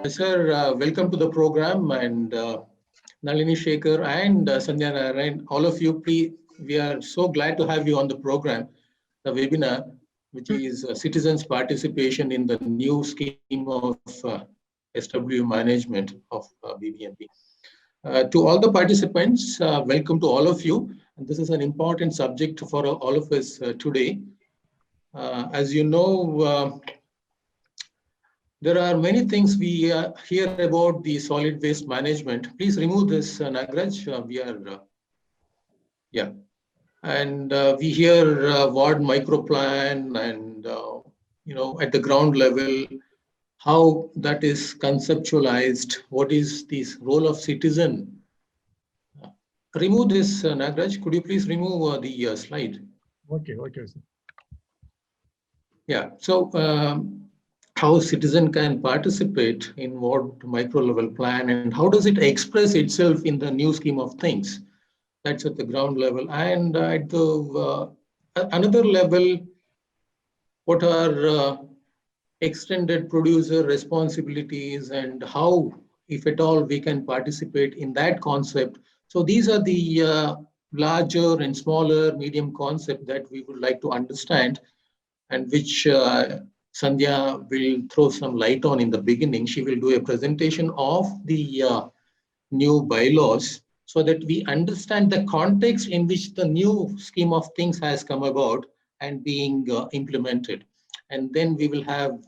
Sir, welcome to the program, and Nalini Shekhar and Sandhya Narayan, all of you, please, we are so glad to have you on the program, the webinar, which is citizens' participation in the new scheme of SW management of BBMP. To all the participants, welcome to all of you. And this is an important subject for all of us today. As you know, there are many things we hear about the solid waste management. Please remove this, Nagraj. Yeah. And we hear ward microplan and, at the ground level, how that is conceptualized. What is this role of citizen? Remove this, Nagraj. Could you please remove the slide? Okay, sir. Yeah. So, how citizen can participate in what micro level plan, and how does it express itself in the new scheme of things? That's at the ground level. And at the another level, what are extended producer responsibilities, and how, if at all, we can participate in that concept. So these are the larger and smaller medium concept that we would like to understand, and which Sandhya will throw some light on in the beginning. She will do a presentation of the new bylaws so that we understand the context in which the new scheme of things has come about and being implemented. And then we will have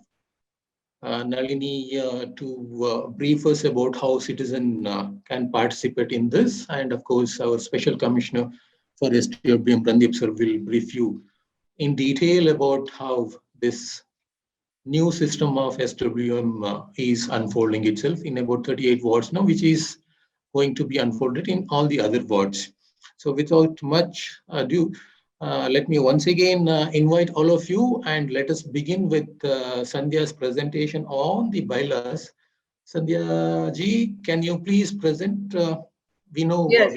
Nalini to brief us about how citizen can participate in this. And of course, our Special Commissioner for SWM, Randeep sir, will brief you in detail about how this new system of SWM is unfolding itself in about 38 wards now, which is going to be unfolded in all the other wards. So without much ado, let me once again invite all of you, and let us begin with Sandhya's presentation on the bylaws. Sandhya ji, can you please present? We know Yes.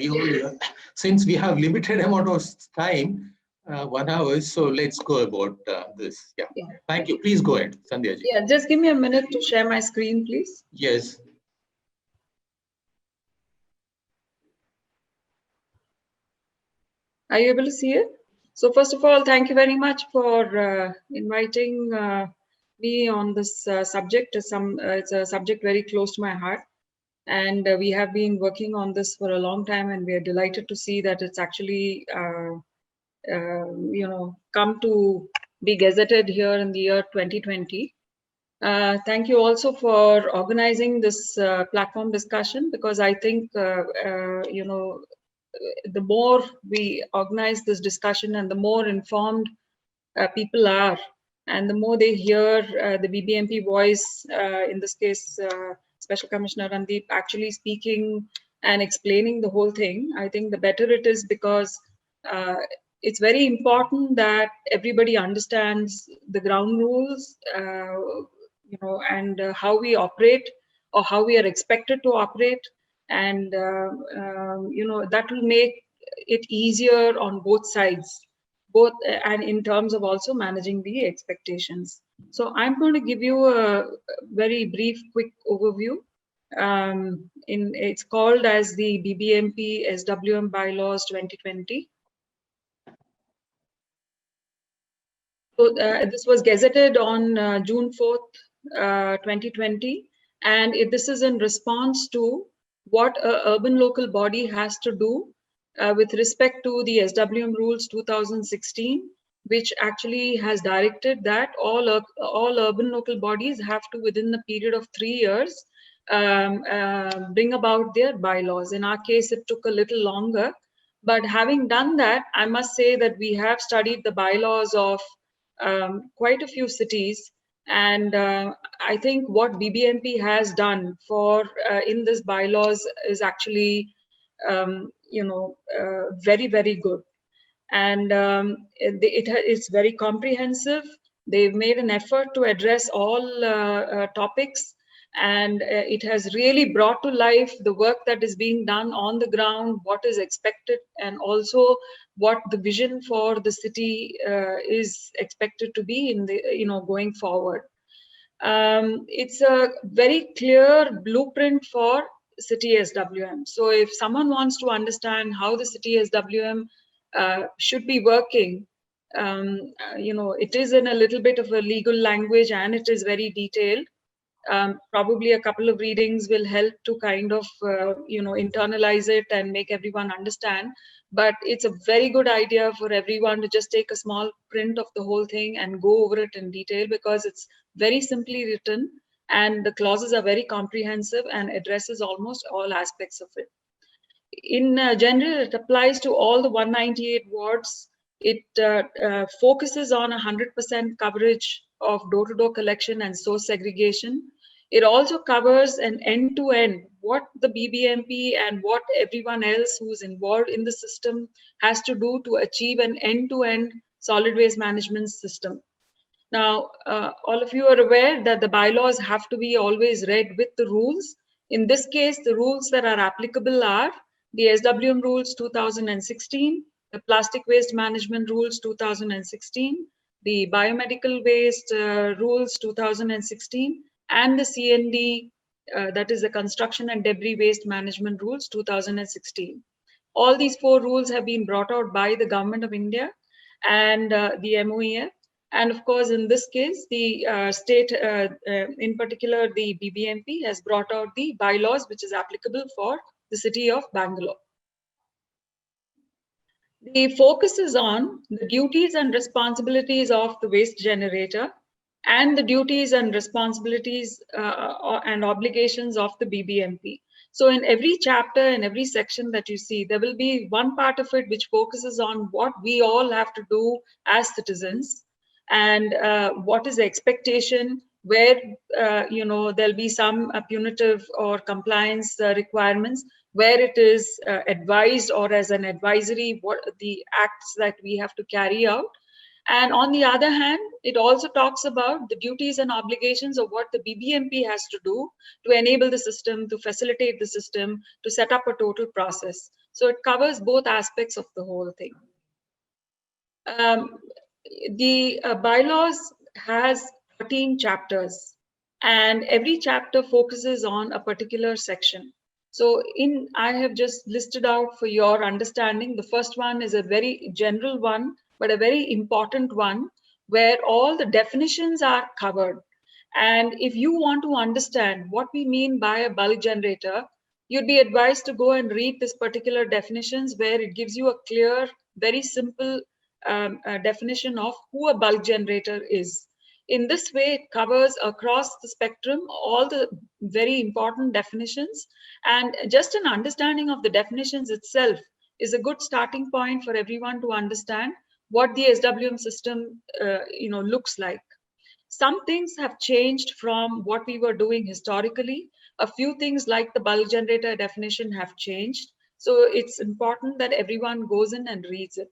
Since we have limited amount of time, 1 hour, so let's go about this. Yeah. Thank you. Please go ahead, Sandhya ji. Yeah, just give me a minute to share my screen, please. Yes. Are you able to see it? So first of all, thank you very much for inviting me on this subject. It's a subject very close to my heart, and we have been working on this for a long time, and we are delighted to see that it's actually come to be gazetted here in the year 2020. Thank you also for organizing this platform discussion, because I think the more we organize this discussion and the more informed people are, and the more they hear the BBMP voice, in this case, Special Commissioner Randeep actually speaking and explaining the whole thing, I think the better it is, because it's very important that everybody understands the ground rules, and how we operate, or how we are expected to operate. And that will make it easier on both sides, and in terms of also managing the expectations. So I'm going to give you a very brief, quick overview. It's called as the BBMP SWM Bylaws 2020. So this was gazetted on June 4th, 2020, and this is in response to what an urban local body has to do with respect to the SWM rules 2016, which actually has directed that all urban local bodies have to, within the period of 3 years, bring about their bylaws. In our case, it took a little longer, but having done that, I must say that we have studied the bylaws of quite a few cities. And I think what BBMP has done for in this bylaws is actually, very, very good. And it's very comprehensive. They've made an effort to address all topics, and it has really brought to life the work that is being done on the ground, what is expected, and also what the vision for the city is expected to be in the going forward. It's a very clear blueprint for city SWM. So if someone wants to understand how the city SWM should be working, it is in a little bit of a legal language and it is very detailed. Probably a couple of readings will help to kind of internalize it and make everyone understand, but it's a very good idea for everyone to just take a small print of the whole thing and go over it in detail, because it's very simply written and the clauses are very comprehensive and addresses almost all aspects of it. In general, it applies to all the 198 wards. It focuses on 100% coverage of door-to-door collection and source segregation. It also covers an end-to-end, what the BBMP and what everyone else who's involved in the system has to do to achieve an end-to-end solid waste management system. Now, all of you are aware that the bylaws have to be always read with the rules. In this case, the rules that are applicable are the SWM rules 2016, the plastic waste management rules 2016, the biomedical waste rules 2016, and the CND, that is the construction and debris waste management rules 2016. All these four rules have been brought out by the Government of India and the MOEF. And of course, in this case, the state, in particular, the BBMP has brought out the bylaws which is applicable for the city of Bangalore. The focus is on the duties and responsibilities of the waste generator and the duties and responsibilities and obligations of the BBMP. So in every chapter and every section that you see, there will be one part of it which focuses on what we all have to do as citizens and what is the expectation, where there'll be some punitive or compliance requirements, where it is advised or as an advisory what the acts that we have to carry out. And on the other hand, it also talks about the duties and obligations of what the BBMP has to do to enable the system, to facilitate the system, to set up a total process. So it covers both aspects of the whole thing. The bylaws has 13 chapters, and every chapter focuses on a particular section. So I have just listed out for your understanding. The first one is a very general one, but a very important one, where all the definitions are covered. And if you want to understand what we mean by a bulk generator, you'd be advised to go and read this particular definitions, where it gives you a clear, very simple definition of who a bulk generator is. In this way, it covers across the spectrum all the very important definitions, and just an understanding of the definitions itself is a good starting point for everyone to understand what the SWM system looks like. Some things have changed from what we were doing historically. A few things like the bulk generator definition have changed. So it's important that everyone goes in and reads it.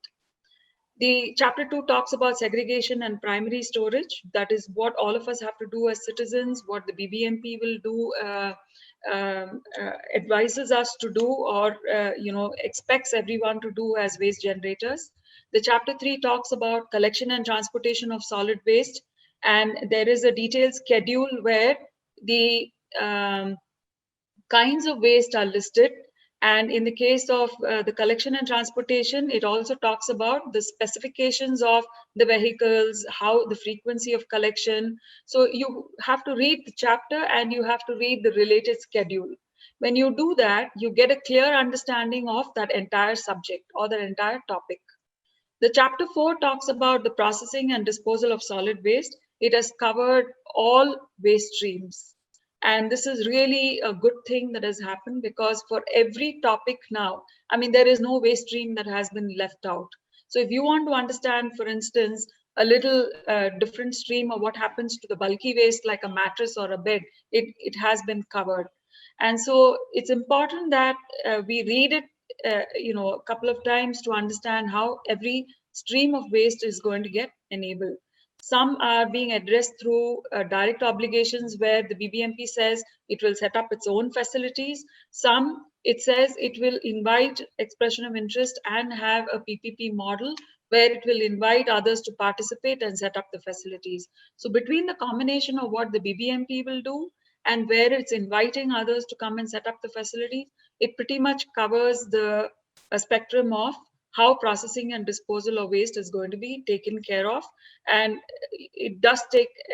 The chapter 2 talks about segregation and primary storage. That is what all of us have to do as citizens, what the BBMP will do, advises us to do, or expects everyone to do as waste generators. The chapter 3 talks about collection and transportation of solid waste, and there is a detailed schedule where the kinds of waste are listed. And in the case of the collection and transportation, it also talks about the specifications of the vehicles, how the frequency of collection. So you have to read the chapter and you have to read the related schedule. When you do that, you get a clear understanding of that entire subject or the entire topic. The chapter 4 talks about the processing and disposal of solid waste. It has covered all waste streams. And this is really a good thing that has happened, because for every topic now, I mean, there is no waste stream that has been left out. So if you want to understand, for instance, a little different stream of what happens to the bulky waste like a mattress or a bed, it has been covered. And so it's important that we read it a couple of times to understand how every stream of waste is going to get enabled. Some are being addressed through direct obligations, where the BBMP says it will set up its own facilities. Some, it says it will invite expression of interest and have a PPP model where it will invite others to participate and set up the facilities. So between the combination of what the BBMP will do and where it's inviting others to come and set up the facility, it pretty much covers the a spectrum of how processing and disposal of waste is going to be taken care of, and it does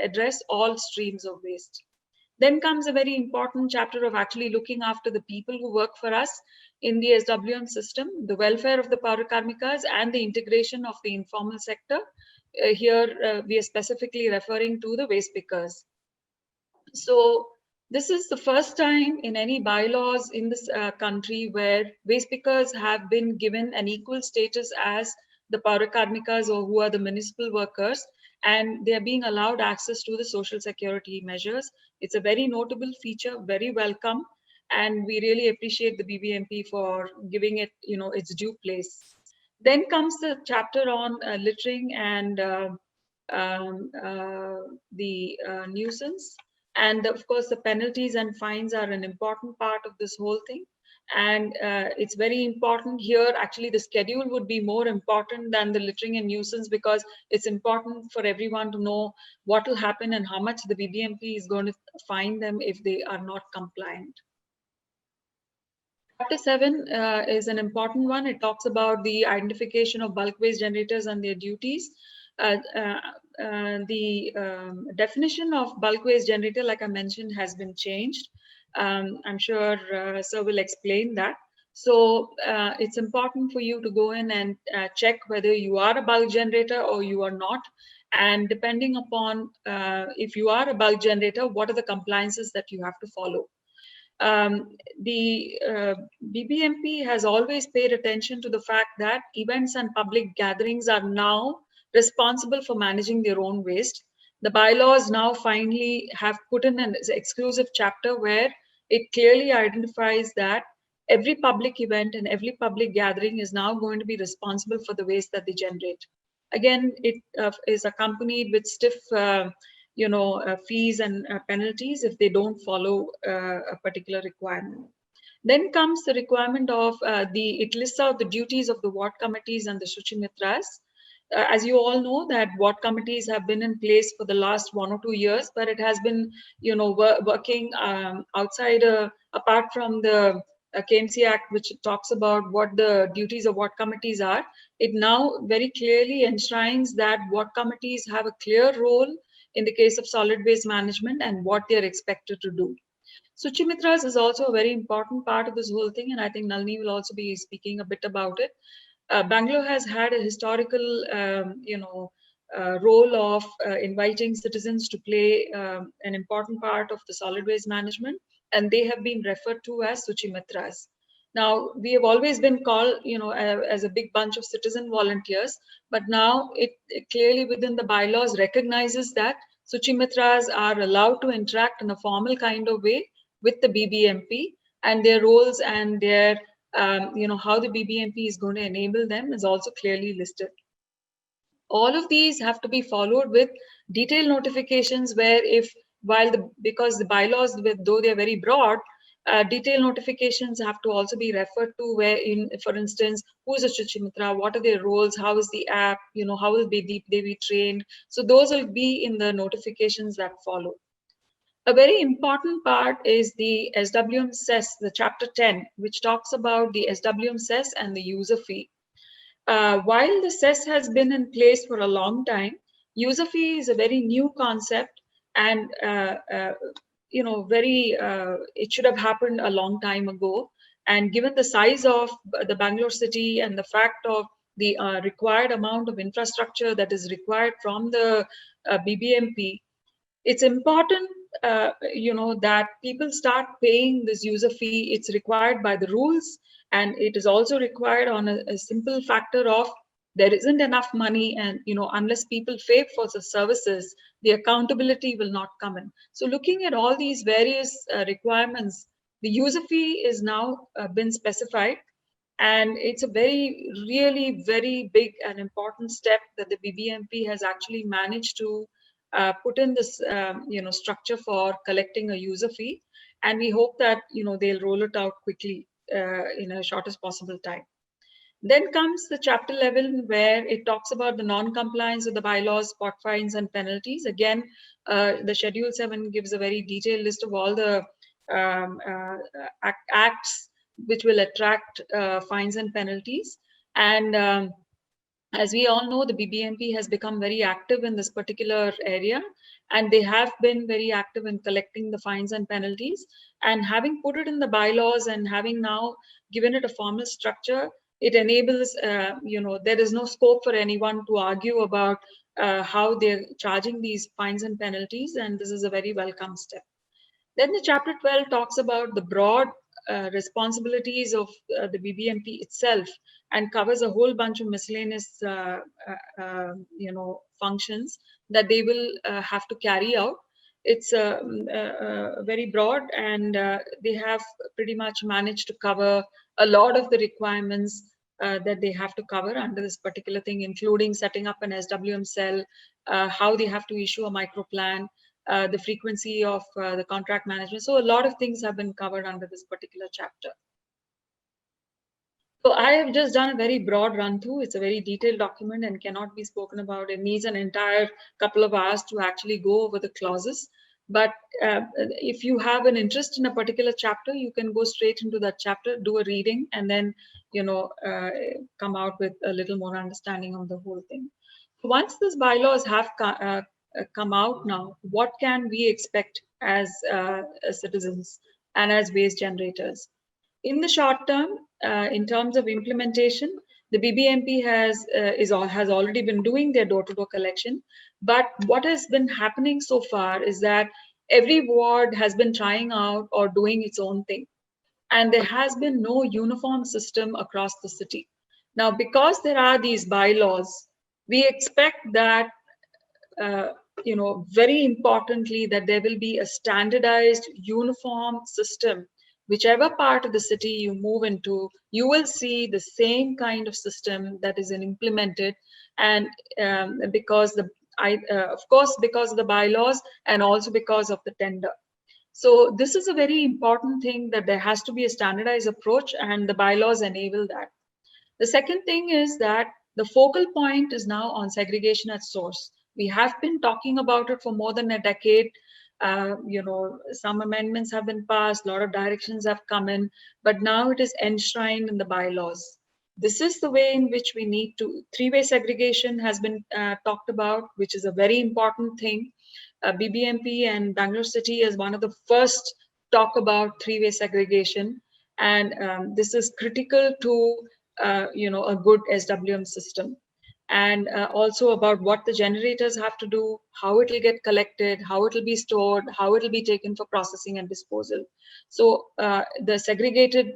address all streams of waste. Then comes a very important chapter of actually looking after the people who work for us in the SWM system, the welfare of the power karmikas, and the integration of the informal sector. Here we are specifically referring to the waste pickers. So this is the first time in any bylaws in this country where waste pickers have been given an equal status as the power karmikas, or who are the municipal workers, and they are being allowed access to the social security measures. It's a very notable feature, very welcome, and we really appreciate the BBMP for giving it, its due place. Then comes the chapter on littering and the nuisance. And of course, the penalties and fines are an important part of this whole thing. And it's very important here. Actually, the schedule would be more important than the littering and nuisance, because it's important for everyone to know what will happen and how much the BBMP is going to fine them if they are not compliant. Chapter 7 is an important one. It talks about the identification of bulk waste generators and their duties. The definition of bulk waste generator, like I mentioned, has been changed. I'm sure Sir will explain that. So it's important for you to go in and check whether you are a bulk generator or you are not. And depending upon if you are a bulk generator, what are the compliances that you have to follow. The BBMP has always paid attention to the fact that events and public gatherings are now responsible for managing their own waste. The bylaws now finally have put in an exclusive chapter where it clearly identifies that every public event and every public gathering is now going to be responsible for the waste that they generate. Again, it is accompanied with stiff fees and penalties if they don't follow a particular requirement. Then comes the requirement of it lists out the duties of the ward committees and the Shuchimitras. As you all know, that ward committees have been in place for the last 1 or 2 years, but it has been, working outside, apart from the KMC Act, which talks about what the duties of ward committees are. It now very clearly enshrines that ward committees have a clear role in the case of solid waste management and what they are expected to do. Suchimitras is also a very important part of this whole thing, and I think Nalini will also be speaking a bit about it. Bangalore has had a historical, role of inviting citizens to play an important part of the solid waste management, and they have been referred to as Suchimitras. Now, we have always been called, as a big bunch of citizen volunteers, but now it clearly within the bylaws recognizes that Suchimitras are allowed to interact in a formal kind of way with the BBMP, and their roles and their, how the BBMP is going to enable them is also clearly listed. All of these have to be followed with detailed notifications where because the bylaws, though they're very broad, detailed notifications have to also be referred to where for instance, who is a Shuchimitra, what are their roles, how is the app, how will they be trained. So those will be in the notifications that follow. A very important part is the SWM cess, the chapter 10, which talks about the SWM cess and the user fee. While the cess has been in place for a long time, user fee is a very new concept, and it should have happened a long time ago. And given the size of the Bangalore city and the fact of the required amount of infrastructure that is required from the BBMP, it's important that people start paying this user fee. It's required by the rules, and it is also required on a simple factor of there isn't enough money, and unless people pay for the services, the accountability will not come in. So looking at all these various requirements, the user fee is now been specified, and it's a really very big and important step that the BBMP has actually managed to put in this structure for collecting a user fee, and we hope that they'll roll it out quickly in a shortest possible time. Then comes the chapter 11, where it talks about the non-compliance with the bylaws, spot fines, and penalties. Again, the Schedule 7 gives a very detailed list of all the acts which will attract fines and penalties. And as we all know, the BBMP has become very active in this particular area, and they have been very active in collecting the fines and penalties. And having put it in the bylaws and having now given it a formal structure, it enables, there is no scope for anyone to argue about how they're charging these fines and penalties, and this is a very welcome step. Then the chapter 12 talks about the broad responsibilities of the BBMP itself, and covers a whole bunch of miscellaneous, functions that they will have to carry out. It's very broad, and they have pretty much managed to cover a lot of the requirements that they have to cover under this particular thing, including setting up an SWM cell, how they have to issue a micro plan, the frequency of the contract management. So a lot of things have been covered under this particular chapter. So I have just done a very broad run through. It's a very detailed document and cannot be spoken about. It needs an entire couple of hours to actually go over the clauses. But if you have an interest in a particular chapter, you can go straight into that chapter, do a reading, and then come out with a little more understanding of the whole thing. Once these bylaws have come out now, what can we expect as citizens and as waste generators? In the short term, in terms of implementation, the BBMP has already been doing their door-to-door collection. But what has been happening so far is that every ward has been trying out or doing its own thing, and there has been no uniform system across the city. Now, because there are these bylaws, we expect that very importantly, that there will be a standardized, uniform system. Whichever part of the city you move into, you will see the same kind of system that is implemented, and because of course, because of the bylaws, and also because of the tender. So this is a very important thing, that there has to be a standardized approach, and the bylaws enable that. The second thing is that the focal point is now on segregation at source. We have been talking about it for more than a decade. Some amendments have been passed, a lot of directions have come in, but now it is enshrined in the bylaws. This is the way in which we need to. Three-way segregation has been talked about, which is a very important thing. BBMP and Bangalore City is one of the first talk about three-way segregation, and this is critical to a good SWM system. And also about what the generators have to do, how it will get collected, how it will be stored, how it will be taken for processing and disposal. So the segregated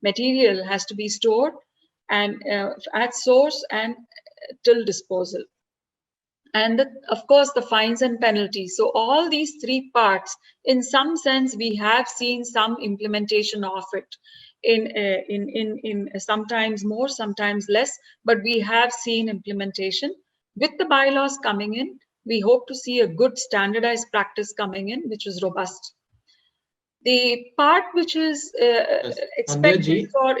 material has to be stored and at source and till disposal. And of course, the fines and penalties. So all these three parts, in some sense, we have seen some implementation of it. In sometimes more, sometimes less, but we have seen implementation. With the bylaws coming in, we hope to see a good standardized practice coming in, which is robust. The part which is expected for,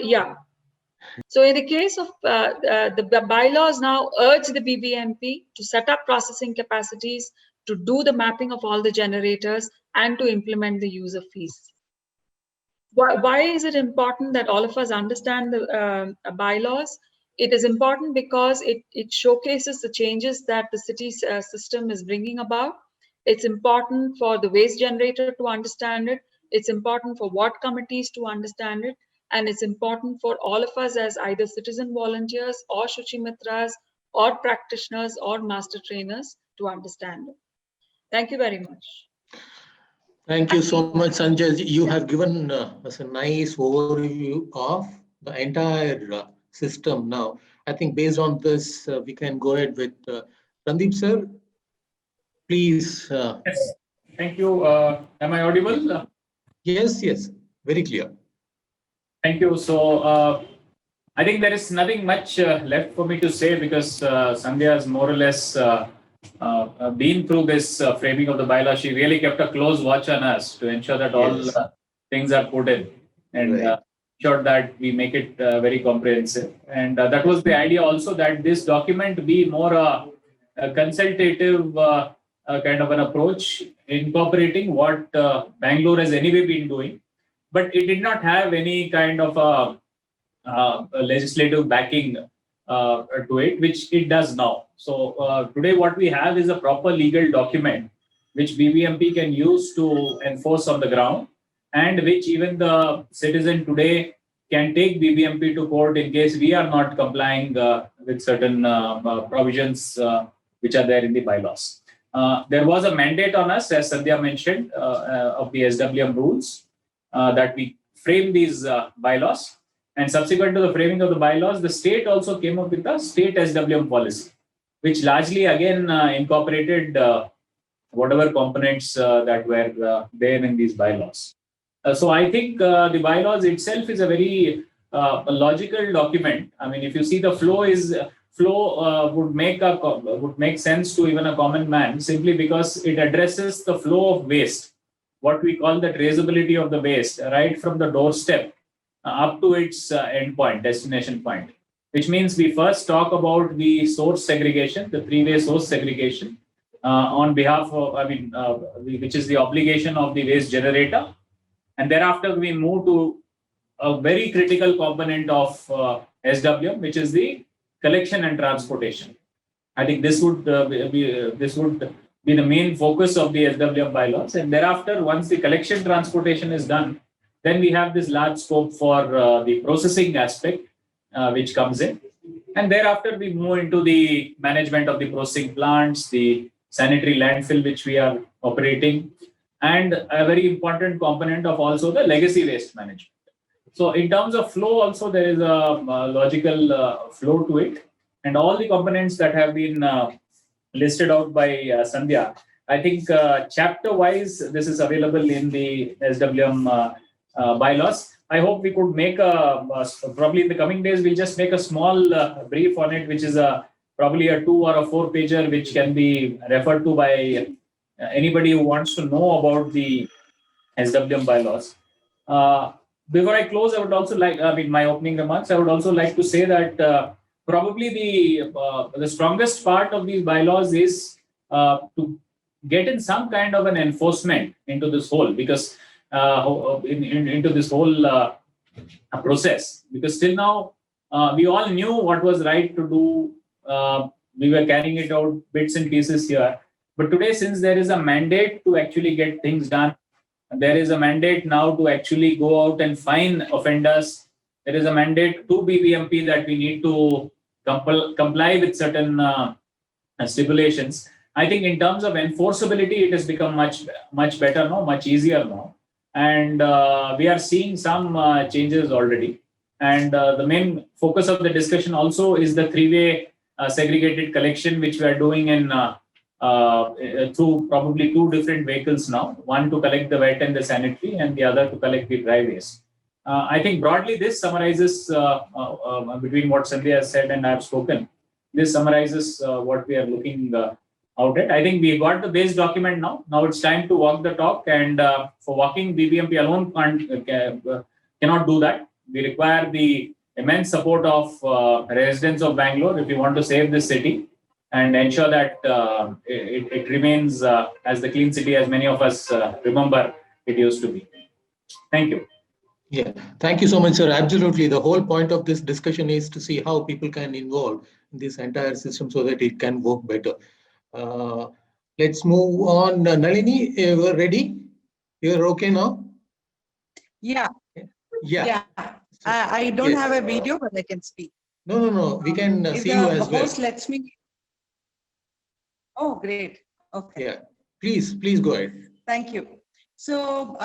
So in the case of the bylaws now urge the BBMP to set up processing capacities, to do the mapping of all the generators, and to implement the user fees. Why is it important that all of us understand the bylaws? It is important because it showcases the changes that the city's system is bringing about. It's important for the waste generator to understand it. It's important for ward committees to understand it. And it's important for all of us as either citizen volunteers or Shuchimitras or practitioners or master trainers to understand it. Thank you very much. Thank you so much, Sanjay. You have given us a nice overview of the entire system now. I think based on this, we can go ahead with Randeep sir. Please. Yes. Thank you. Am I audible? Yes, very clear. Thank you. So I think there is nothing much left for me to say, because Sandhya has more or less been through this framing of the bylaw. She really kept a close watch on us to ensure that all things are put in. And ensure that we make it very comprehensive. And that was the idea also, that this document be more a consultative kind of an approach, incorporating what Bangalore has anyway been doing, but it did not have any kind of a legislative backing to it, which it does now. So today what we have is a proper legal document which BBMP can use to enforce on the ground, and which even the citizen today can take BBMP to court in case we are not complying with certain provisions which are there in the bylaws. There was a mandate on us, as Sandhya mentioned, of the SWM rules, that we frame these bylaws. And subsequent to the framing of the bylaws, the state also came up with a state SWM policy, which largely again incorporated whatever components that were there in these bylaws. So I think the bylaws itself is a very logical document. I mean, if you see the flow would make sense to even a common man, simply because it addresses the flow of waste, what we call the traceability of the waste, right from the doorstep up to its endpoint, destination point. Which means we first talk about the source segregation, the three-way source segregation, on behalf of, which is the obligation of the waste generator. And thereafter, we move to a very critical component of SWM, which is the collection and transportation. I think this would be the main focus of the SWM bylaws. And thereafter, once the collection transportation is done, then we have this large scope for the processing aspect, which comes in. And thereafter, we move into the management of the processing plants, the sanitary landfill, which we are operating, and a very important component of also the legacy waste management. So in terms of flow, also there is a logical flow to it. And all the components that have been listed out by Sandhya, I think chapter-wise, this is available in the SWM bylaws. I hope we could make probably in the coming days, we'll just make a small brief on it, which is probably a 2 or a 4-pager, which can be referred to by anybody who wants to know about the SWM bylaws. Before I close, I would also like, my opening remarks, I would also like to say that probably the strongest part of these bylaws is to get in some kind of an enforcement into this whole, because into this whole process, because till now we all knew what was right to do. We were carrying it out bits and pieces here, but today, since there is a mandate to actually get things done, there is a mandate now to actually go out and fine offenders. There is a mandate to BBMP that we need to comply with certain stipulations. I think in terms of enforceability, it has become much better now, much easier now. And we are seeing some changes already. And the main focus of the discussion also is the three-way segregated collection, which we are doing in through probably 2 different vehicles now, one to collect the wet and the sanitary, and the other to collect the dry waste. I think broadly this summarizes between what Sandhya has said and I have spoken. This summarizes what we are looking out at. I think we got the base document now. Now it's time to walk the talk, and for walking, BBMP alone cannot do that. We require the immense support of residents of Bangalore if we want to save this city and ensure that it remains as the clean city as many of us remember it used to be. Thank you. Yeah, thank you so much, sir. Absolutely. The whole point of this discussion is to see how people can involve in this entire system so that it can work better. Let's move on. Nalini, you're ready? You're okay now? Yeah. Yeah. I don't have a video, but I can speak. No. We can see you as well. Host lets me. Oh, great. Okay. Yeah. Please go ahead. Thank you. So,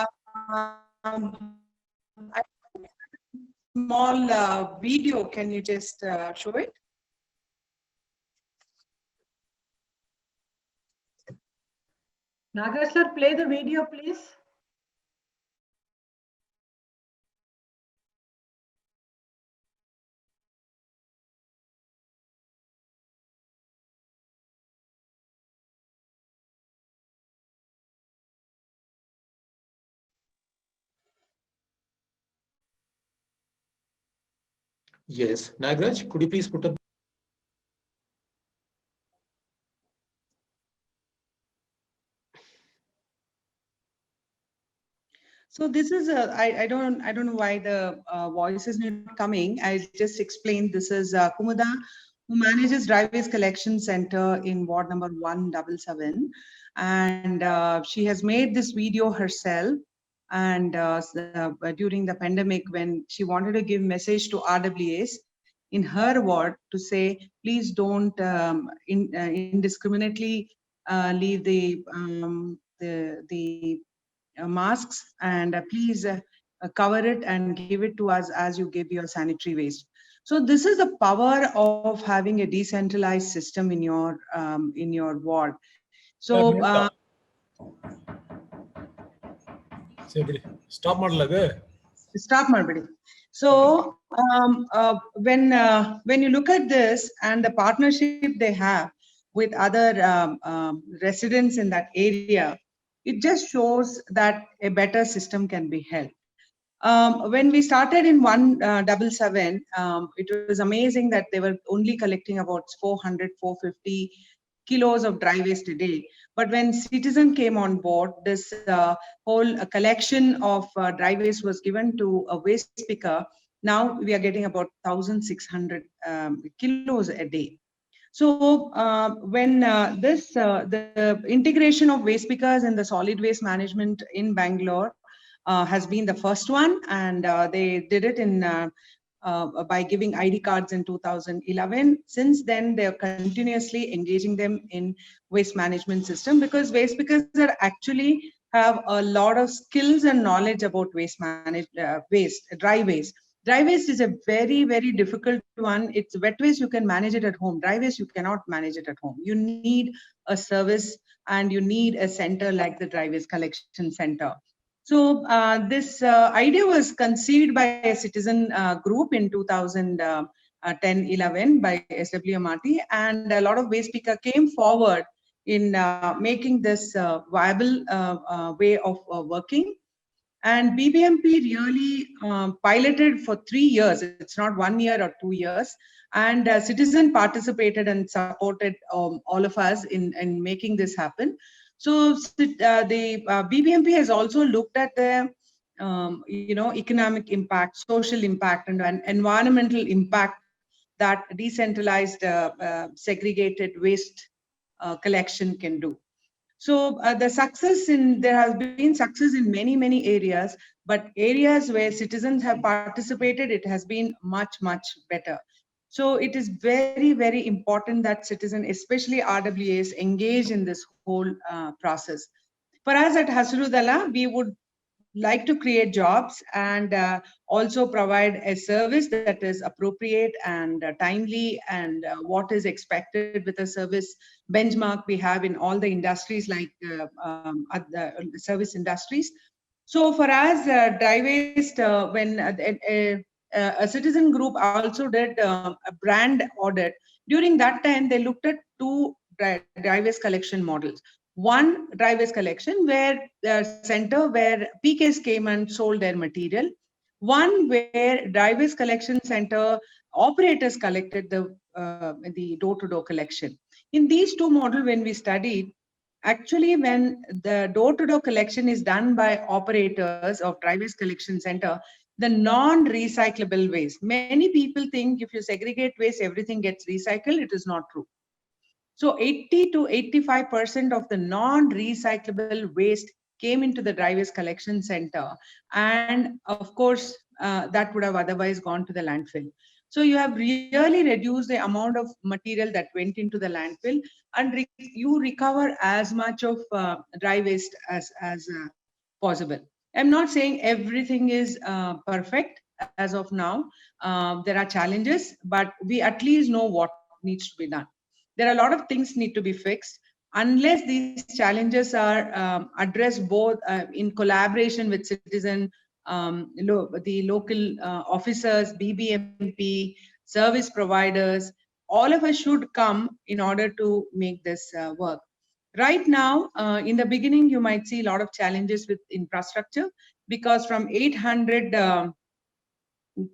small video. Can you just show it? Naga sir, play the video, please. Yes. Nagraj, could you please put up? So this is I don't know why the voice is not coming. I just explained this is Kumuda, who manages Driveways Collection Center in Ward number 177, and she has made this video herself. And during the pandemic, when she wanted to give message to RWAs in her ward to say, please don't indiscriminately leave the masks, and please cover it and give it to us as you give your sanitary waste. So this is the power of having a decentralized system in your ward. So stop ಮಾಡ್ಲಾಗ stop ಮಾಡ್ಬಿಡಿ. So when you look at this and the partnership they have with other residents in that area, it just shows that a better system can be held. When we started in 177, it was amazing that they were only collecting about 400, 450 kilos of dry waste a day. But when Citizen came on board, this whole collection of dry waste was given to a waste picker. Now we are getting about 1,600 kilos a day. So when the integration of waste pickers in the solid waste management in Bangalore has been the first one, and they did it in by giving ID cards in 2011. Since then, they are continuously engaging them in waste management system, because waste pickers are actually have a lot of skills and knowledge about dry waste. Dry waste is a very, very difficult one. It's wet waste, you can manage it at home. Dry waste, you cannot manage it at home. You need a service and you need a center like the dry waste collection center. So this idea was conceived by a citizen group in 2010-11 by SWMRT, and a lot of waste picker came forward in making this viable way of working. And BBMP really piloted for 3 years. It's not 1 year or 2 years. And Citizen participated and supported all of us in making this happen. So the BBMP has also looked at the economic impact, social impact, and environmental impact that decentralized segregated waste collection can do. So there has been success in many areas, but areas where citizens have participated, it has been much better. So it is very important that citizens, especially RWAs, engage in this whole process. For us at Hasrudala, we would like to create jobs and also provide a service that is appropriate and timely, and what is expected with a service benchmark we have in all the industries, like the service industries. So for us, dry waste, when a citizen group also did a brand audit, during that time they looked at two dry waste collection models. One, dry waste collection, where the center where PKs came and sold their material. One where dry waste collection center operators collected the door-to-door collection. In these two models, when we studied, actually when the door-to-door collection is done by operators of dry waste collection center, the non-recyclable waste, many people think if you segregate waste, everything gets recycled. It is not true. So 80 to 85% of the non-recyclable waste came into the dry waste collection center. And of course, that would have otherwise gone to the landfill. So you have really reduced the amount of material that went into the landfill, and you recover as much of dry waste as possible. I'm not saying everything is perfect as of now. There are challenges, but we at least know what needs to be done. There are a lot of things need to be fixed. Unless these challenges are addressed both in collaboration with citizen, the local officers, BBMP, service providers, all of us should come in order to make this work. Right now, in the beginning, you might see a lot of challenges with infrastructure, because from 800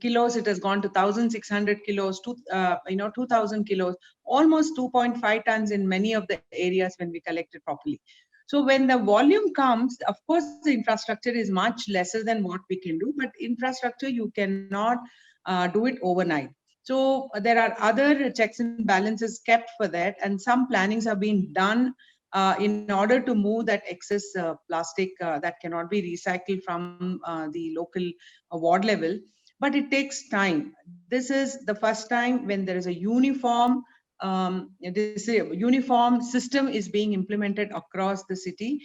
kilos, it has gone to 1,600 kilos, 2,000 kilos, almost 2.5 tons in many of the areas when we collect it properly. So when the volume comes, of course, the infrastructure is much lesser than what we can do, but infrastructure, you cannot do it overnight. So there are other checks and balances kept for that, and some plannings have been done in order to move that excess plastic that cannot be recycled from the local ward level. But it takes time. This is the first time when there is a uniform uniform system is being implemented across the city.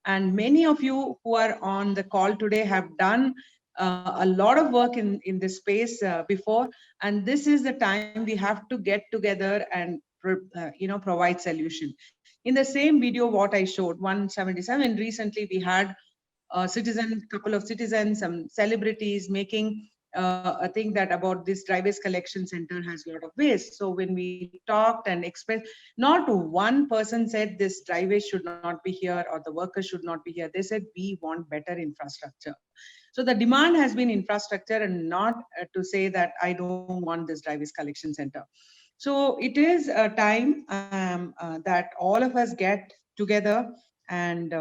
And many of you who are on the call today have done a lot of work in this space before, and this is the time we have to get together and provide solution. In the same video what I showed, 177, recently we had couple of citizens, some celebrities making a thing that about this dry waste collection center has a lot of waste. So when we talked and expressed, not one person said this dry waste should not be here or the workers should not be here. They said we want better infrastructure. So the demand has been infrastructure and not to say that I don't want this dry waste collection center. So it is a time that all of us get together and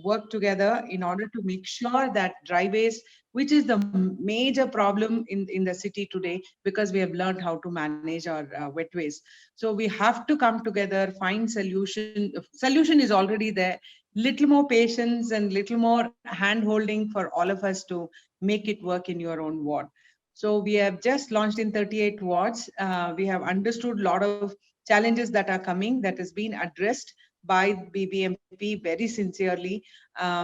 work together in order to make sure that dry waste, which is the major problem in the city today, because we have learned how to manage our wet waste. So we have to come together, find solution. Solution is already there. Little more patience and little more hand holding for all of us to make it work in your own ward. So we have just launched in 38 wards. We have understood a lot of challenges that are coming, that has been addressed by BBMP very sincerely.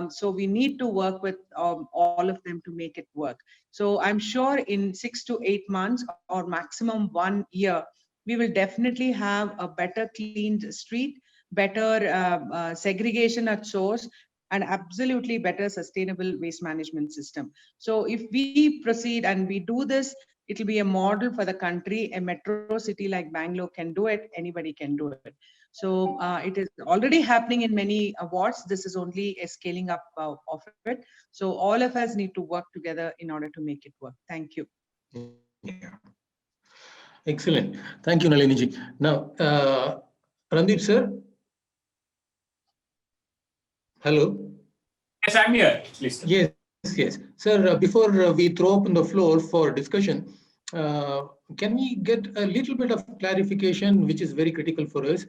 So we need to work with all of them to make it work. So I'm sure in 6 to 8 months or maximum 1 year, we will definitely have a better cleaned street, better segregation at source, and absolutely better sustainable waste management system. So if we proceed and we do this, it will be a model for the country. A metro city like Bangalore can do it, anybody can do it. So it is already happening in many wards. This is only a scaling up of it. So all of us need to work together in order to make it work. Thank you. Yeah. Excellent. Thank you, Nalini ji. Now, Randeep sir. Hello. Yes, I'm here. Please. Yes, yes. Sir, before we throw open the floor for discussion, can we get a little bit of clarification, which is very critical for us?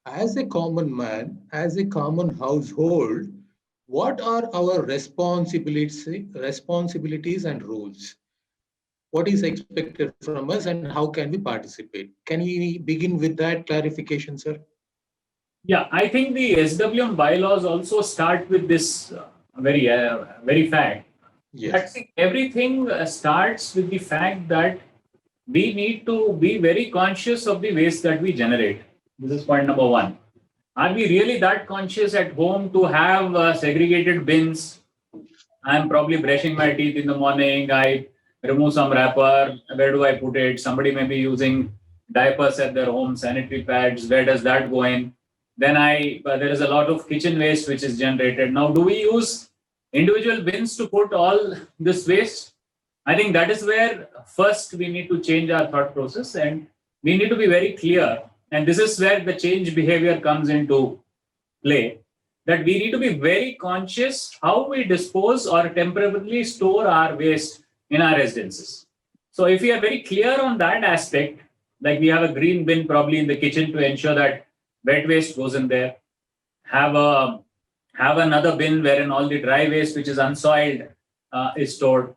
As a common man, as a common household, what are our responsibilities and roles? What is expected from us and how can we participate? Can we begin with that clarification, sir? Yeah, I think the SWM bylaws also start with this very fact. Yes. Everything starts with the fact that we need to be very conscious of the waste that we generate. This is point number one. Are we really that conscious at home to have segregated bins? I'm probably brushing my teeth in the morning. I remove some wrapper. Where do I put it? Somebody may be using diapers at their home, sanitary pads. Where does that go in? Then there is a lot of kitchen waste which is generated. Now, do we use individual bins to put all this waste? I think that is where first we need to change our thought process, and we need to be very clear. And this is where the change behavior comes into play, that we need to be very conscious how we dispose or temporarily store our waste in our residences. So if we are very clear on that aspect, like we have a green bin probably in the kitchen to ensure that wet waste goes in there, have another bin wherein all the dry waste which is unsoiled is stored,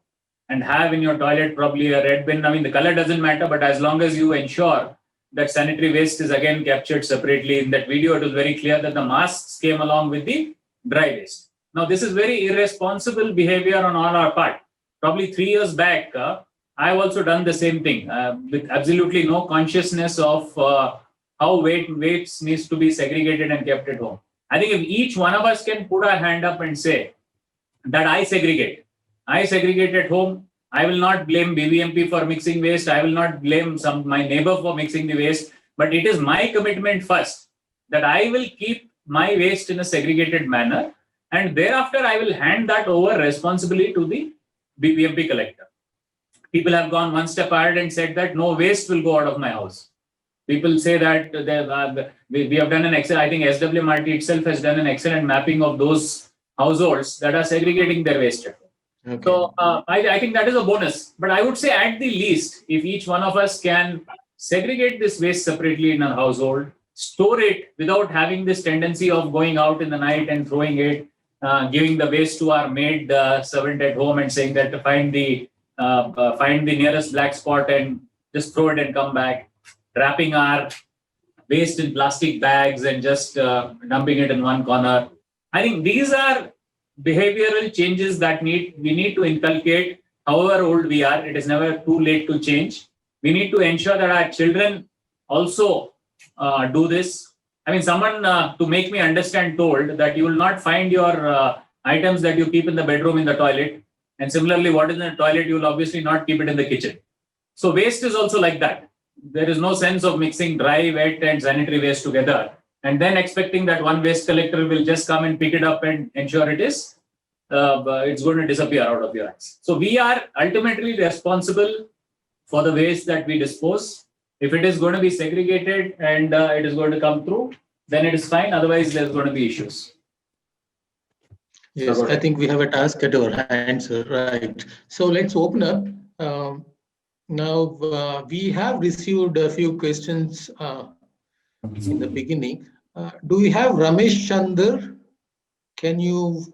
and have in your toilet probably a red bin. I mean, the color doesn't matter, but as long as you ensure that sanitary waste is again captured separately. In that video, it was very clear that the masks came along with the dry waste. Now, this is very irresponsible behavior on all our part. Probably 3 years back, I've also done the same thing with absolutely no consciousness of how waste needs to be segregated and kept at home. I think if each one of us can put our hand up and say that I segregate at home, I will not blame BBMP for mixing waste. I will not blame my neighbor for mixing the waste. But it is my commitment first that I will keep my waste in a segregated manner. And thereafter, I will hand that over responsibility to the BBMP collector. People have gone one step ahead and said that no waste will go out of my house. People say that we have done an excellent, I think SWMRT itself has done an excellent mapping of those households that are segregating their waste. Okay. So I think that is a bonus. But I would say at the least, if each one of us can segregate this waste separately in a household, store it without having this tendency of going out in the night and throwing it, giving the waste to our maid servant at home and saying that to find the nearest black spot and just throw it and come back, wrapping our waste in plastic bags and just dumping it in one corner. I think these are behavioral changes that we need to inculcate. However old we are, it is never too late to change. We need to ensure that our children also do this. I mean, someone to make me understand told that you will not find your items that you keep in the bedroom in the toilet. And similarly, what is in the toilet, you will obviously not keep it in the kitchen. So waste is also like that. There is no sense of mixing dry, wet, and sanitary waste together and then expecting that one waste collector will just come and pick it up and ensure it's going to disappear out of your eyes. So we are ultimately responsible for the waste that we dispose. If it is going to be segregated and it is going to come through, then it is fine. Otherwise, there's going to be issues. Yes, I think we have a task at our hands, right? So let's open up. Now, we have received a few questions in the beginning. Do we have Ramesh Chandar? Can you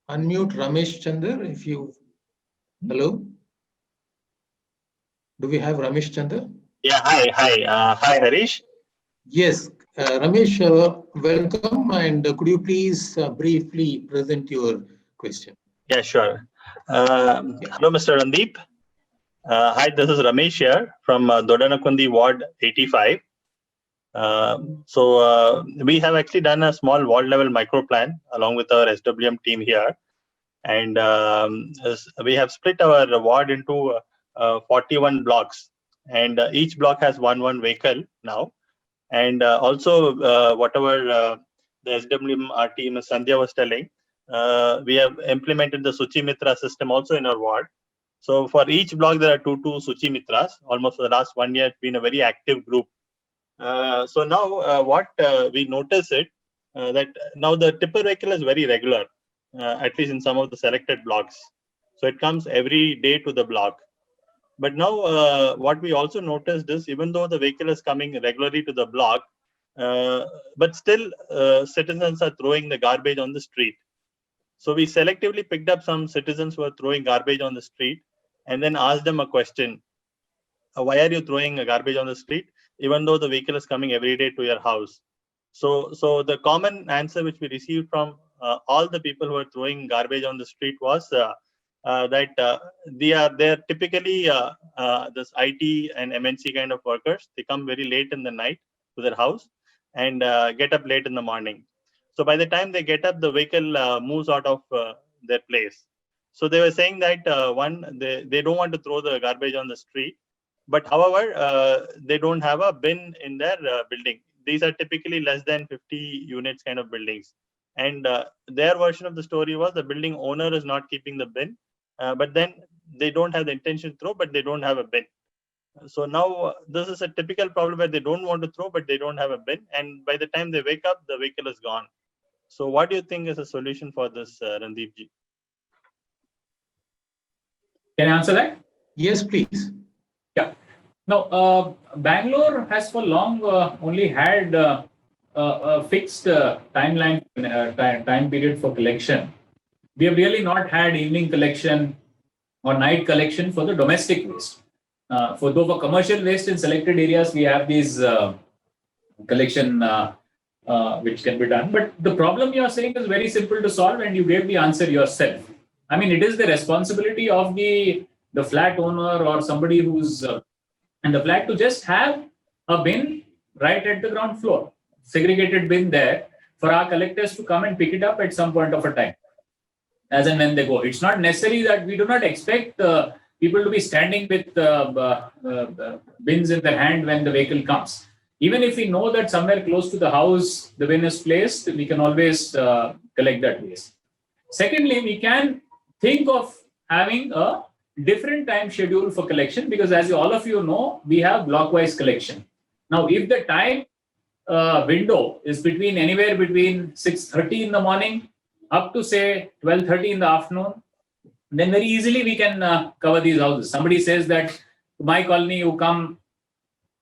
unmute Ramesh Chandar if you... Hello? Do we have Ramesh Chandar? Yeah, hi, Harish. Yes, Ramesh, welcome, and could you please briefly present your question? Yeah, sure. Hello, Mr. Randeep. Hi, this is Ramesh here from Dodanakundi Ward 85. So we have actually done a small ward level micro plan along with our SWM team here. And we have split our ward into 41 blocks. And each block has one vehicle now. And also whatever the SWM team Sandhya was telling, we have implemented the Suchi Mitra system also in our ward. So for each block, there are two Suchi Mitras. Almost for the last 1 year, it's been a very active group. So now what we notice that now the tipper vehicle is very regular, at least in some of the selected blocks. So it comes every day to the block. But now what we also noticed is even though the vehicle is coming regularly to the block, but still citizens are throwing the garbage on the street. So we selectively picked up some citizens who are throwing garbage on the street and then asked them a question. Why are you throwing garbage on the street, even though the vehicle is coming every day to your house? So the common answer which we received from all the people who are throwing garbage on the street was that they're typically this IT and MNC kind of workers. They come very late in the night to their house and get up late in the morning. So by the time they get up, the vehicle moves out of their place. So they were saying that they don't want to throw the garbage on the street, but however, they don't have a bin in their building. These are typically less than 50 units kind of buildings. And their version of the story was the building owner is not keeping the bin, but then they don't have the intention to throw, but they don't have a bin. So now this is a typical problem where they don't want to throw, but they don't have a bin. And by the time they wake up, the vehicle is gone. So what do you think is a solution for this, Randeep ji? Can I answer that? Yes, please. Yeah. Now, Bangalore has for long only had a fixed timeline, time period for collection. We have really not had evening collection or night collection for the domestic waste. For commercial waste in selected areas, we have these collection which can be done. But the problem you are saying is very simple to solve, and you gave the answer yourself. I mean, it is the responsibility of the flat owner or somebody who's in the flat to just have a bin right at the ground floor, segregated bin there for our collectors to come and pick it up at some point of a time, as and when they go. It's not necessary that we do not expect people to be standing with bins in their hand when the vehicle comes. Even if we know that somewhere close to the house the bin is placed, we can always collect that waste. Secondly, we can think of having a different time schedule for collection, because as all of you know, we have block-wise collection. Now, if the time window is between anywhere between 6:30 in the morning up to say 12:30 in the afternoon, then very easily we can cover these houses. Somebody says that my colony, you come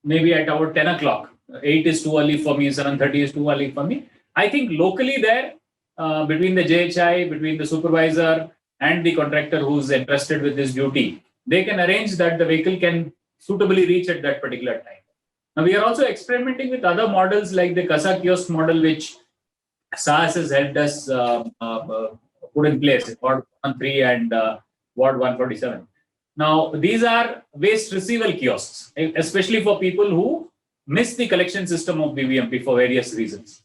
maybe at about 10 o'clock. 8 is too early for me, 7:30 is too early for me. I think locally there, between the JHI, between the supervisor and the contractor who's entrusted with this duty, they can arrange that the vehicle can suitably reach at that particular time. Now, we are also experimenting with other models like the Kasa kiosk model, which SARS has helped us put in place, Ward 13 and Ward 147. Now, these are waste receival kiosks, especially for people who miss the collection system of BBMP for various reasons.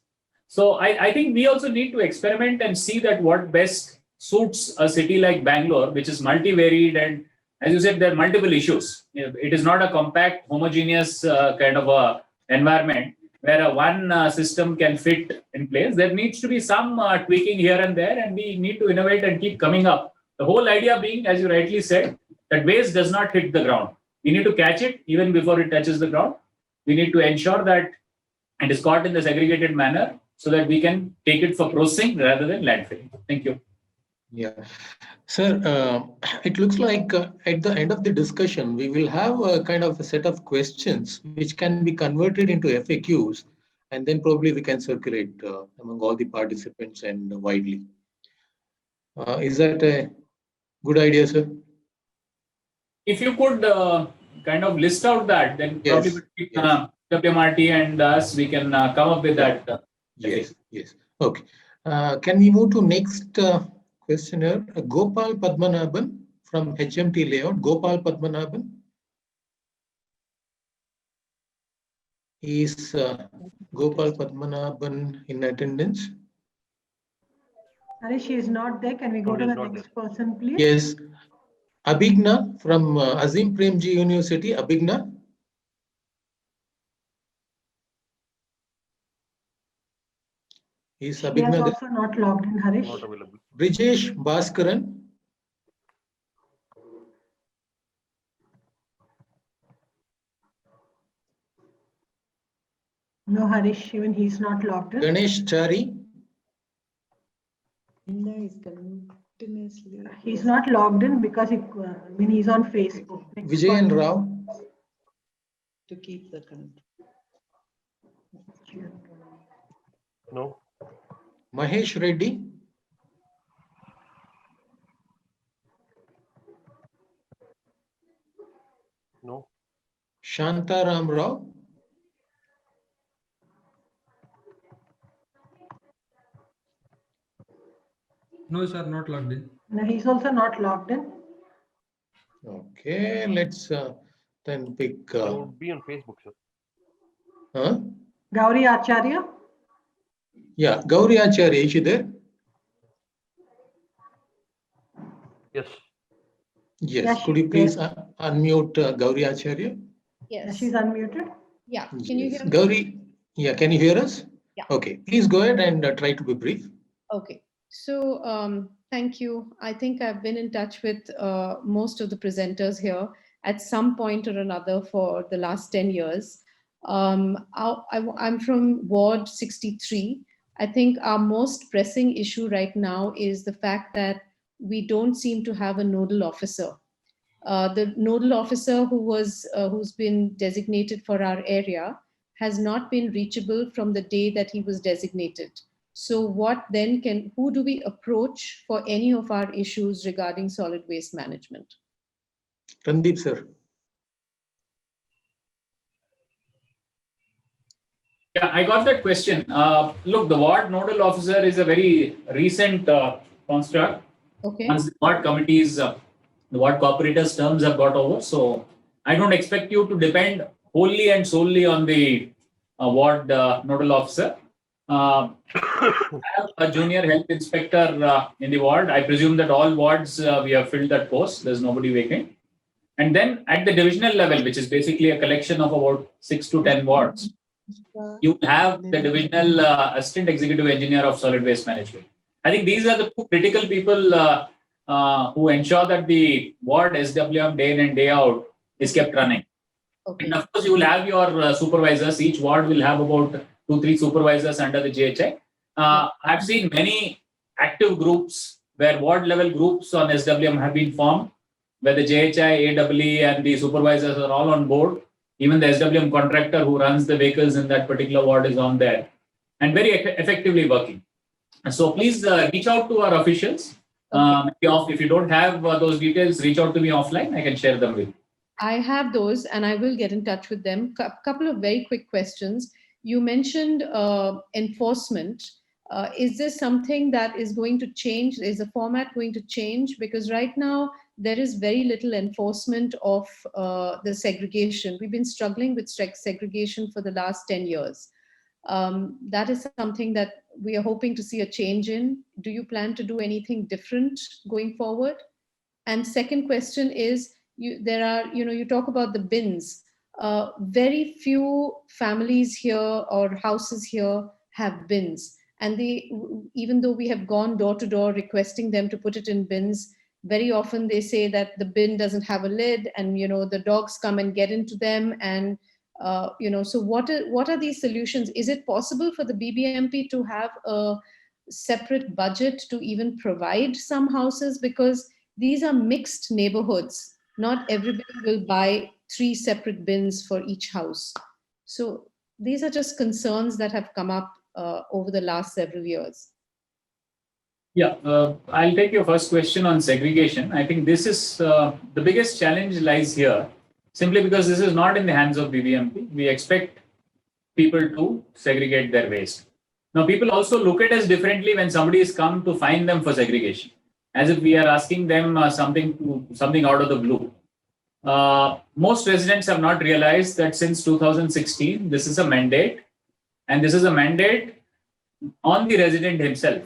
So I think we also need to experiment and see that what best suits a city like Bangalore, which is multivaried, and as you said, there are multiple issues. It is not a compact, homogeneous kind of a environment where one system can fit in place. There needs to be some tweaking here and there, and we need to innovate and keep coming up. The whole idea being, as you rightly said, that waste does not hit the ground. We need to catch it even before it touches the ground. We need to ensure that it is caught in the segregated manner so that we can take it for processing rather than landfilling. Thank you. Yeah. Sir, it looks like at the end of the discussion, we will have a kind of a set of questions which can be converted into FAQs, and then probably we can circulate among all the participants and widely. Is that a good idea, sir? If you could kind of list out that, then Yes, probably between WMRT and us, we can come up with that. Yes. Okay. Can we move to next questioner? Gopal Padmanabhan from HMT Layout. Gopal Padmanabhan. Is Gopal Padmanabhan in attendance? Harish is not there. Can we go to the next person, please? Yes. Abhigna from Azim Premji University. Abhigna. Is He has Abhigna there? also not logged in, Harish. Not available. Brijesh Bhaskaran. No, Harish, even he's not logged in. Ganesh Chari. He's not logged in because he's on Facebook. Next Vijayan one. Rao. To keep the count. No. Mahesh Reddy. No. Shantaram Rao. No, sir, not logged in. No, he's also not logged in. Okay, let's then pick. It would be on Facebook, sir. Huh? Gauri Acharya. Yeah, Gauri Acharya, is she there? Yes. Yes. Yeah, Could you she's please there. unmute Gauri Acharya? Yeah, Yes. she's unmuted. Yeah. Can you Yes. hear me? Gauri, yeah, can you hear us? Yeah. Okay, please go ahead and try to be brief. Okay. So thank you. I think I've been in touch with most of the presenters here at some point or another for the last 10 years. I'm from Ward 63. I think our most pressing issue right now is the fact that we don't seem to have a nodal officer. The nodal officer who's been designated for our area has not been reachable from the day that he was designated. So who do we approach for any of our issues regarding solid waste management? Randeep, sir. Yeah, I got that question. Look, the ward nodal officer is a very recent construct. Okay. Once the ward committees, the ward cooperators terms have got over. So I don't expect you to depend wholly and solely on the ward nodal officer. I have a junior health inspector in the ward. I presume that all wards we have filled that post. There's nobody vacant. And then at the divisional level, which is basically a collection of about 6 to 10 wards, you have the divisional assistant executive engineer of solid waste management. I think these are the two critical people who ensure that the ward SWM day in and day out is kept running. Okay. And of course, you will have your supervisors. Each ward will have about 2-3 supervisors under the GHI. I've seen many active groups where ward level groups on SWM have been formed, where the JHI, AEE, and the supervisors are all on board. Even the SWM contractor who runs the vehicles in that particular ward is on there and very effectively working. So please reach out to our officials. If you don't have those details, reach out to me offline. I can share them with you. I have those and I will get in touch with them. A couple of very quick questions. You mentioned enforcement. Is this something that is going to change? Is the format going to change? Because right now there is very little enforcement of the segregation. We've been struggling with segregation for the last 10 years. That is something that we are hoping to see a change in. Do you plan to do anything different going forward? And second question is, you talk about the bins. Very few families here or houses here have bins. And even though we have gone door to door requesting them to put it in bins, very often they say that the bin doesn't have a lid and, the dogs come and get into them. And, so what are these solutions? Is it possible for the BBMP to have a separate budget to even provide some houses? Because these are mixed neighborhoods. Not everybody will buy 3 separate bins for each house. So these are just concerns that have come up over the last several years. Yeah, I'll take your first question on segregation. I think this is the biggest challenge lies here, simply because this is not in the hands of BBMP. We expect people to segregate their waste. Now, people also look at us differently when somebody has come to find them for segregation, as if we are asking them something out of the blue. Most residents have not realized that since 2016, this is a mandate, and this is a mandate on the resident himself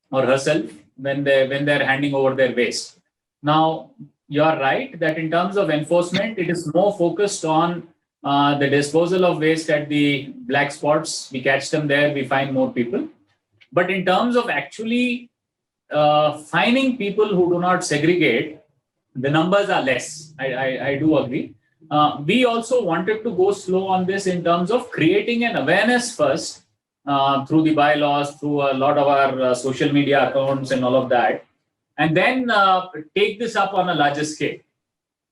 or herself when they're handing over their waste. Now, you are right that in terms of enforcement, it is more focused on the disposal of waste at the black spots. We catch them there, we find more people. But in terms of actually finding people who do not segregate, the numbers are less. I do agree. We also wanted to go slow on this in terms of creating an awareness first through the bylaws, through a lot of our social media accounts and all of that, and then take this up on a larger scale.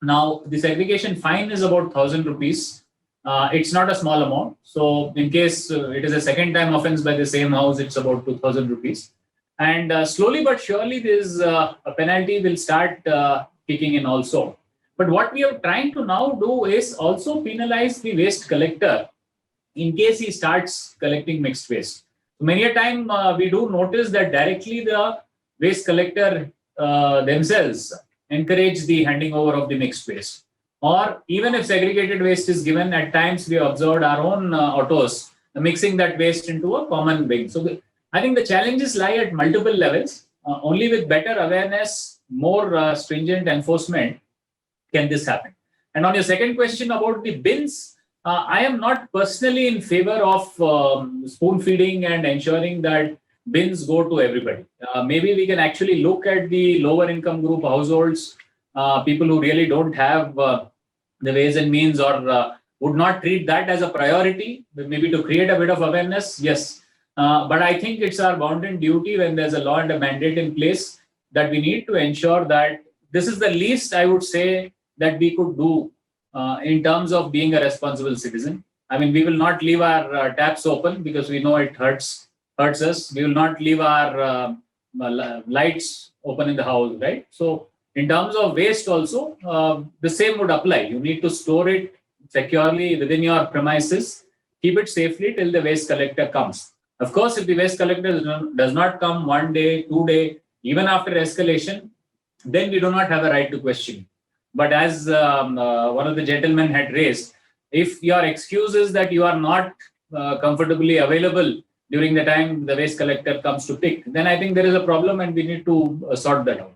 Now, the segregation fine is about 1,000 rupees. It's not a small amount. So in case it is a second time offense by the same house, it's about 2,000 rupees. And slowly but surely, this a penalty will start kicking in also. But what we are trying to now do is also penalize the waste collector in case he starts collecting mixed waste. Many a time we do notice that directly the waste collector themselves encourage the handing over of the mixed waste. Or even if segregated waste is given, at times we observed our own autos mixing that waste into a common bin. So I think the challenges lie at multiple levels. Only with better awareness, more stringent enforcement can this happen. And on your second question about the bins, I am not personally in favor of spoon feeding and ensuring that bins go to everybody. Maybe we can actually look at the lower income group households, people who really don't have the ways and means or would not treat that as a priority, maybe to create a bit of awareness, yes. But I think it's our bounden duty when there's a law and a mandate in place that we need to ensure that this is the least, I would say, that we could do in terms of being a responsible citizen. I mean, we will not leave our taps open because we know it hurts us. We will not leave our lights open in the house, right? So in terms of waste also, the same would apply. You need to store it securely within your premises, keep it safely till the waste collector comes. Of course, if the waste collector does not come 1 day, 2 days, even after escalation, then we do not have a right to question. But as one of the gentlemen had raised, if your excuse is that you are not comfortably available during the time the waste collector comes to pick, then I think there is a problem and we need to sort that out.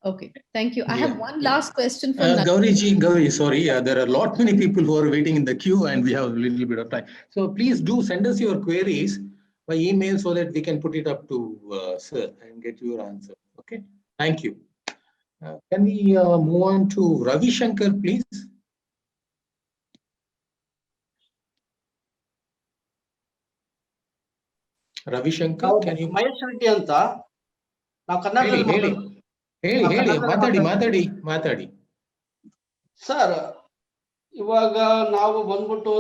Okay, thank you. I have one last question for Gauri, sorry, there are a lot many people who are waiting in the queue and we have a little bit of time. So please do send us your queries by email so that we can put it up to Sir and get your answer. Okay. Thank you. Can we move on to Ravi Shankar, please? Ravi Shankar, can you? Mahesh Reddy ಅಂತ ನಾವು ಹೇಳಿ ಕನ್ನಡದಲ್ಲಿ ಹೇಳಿ ಹೇಳಿ ಹೇಳಿ ಮಾತಾಡಿ. Sir, ಇವಾಗ ನಾವು ಬಂದ್ಬಿಟ್ಟು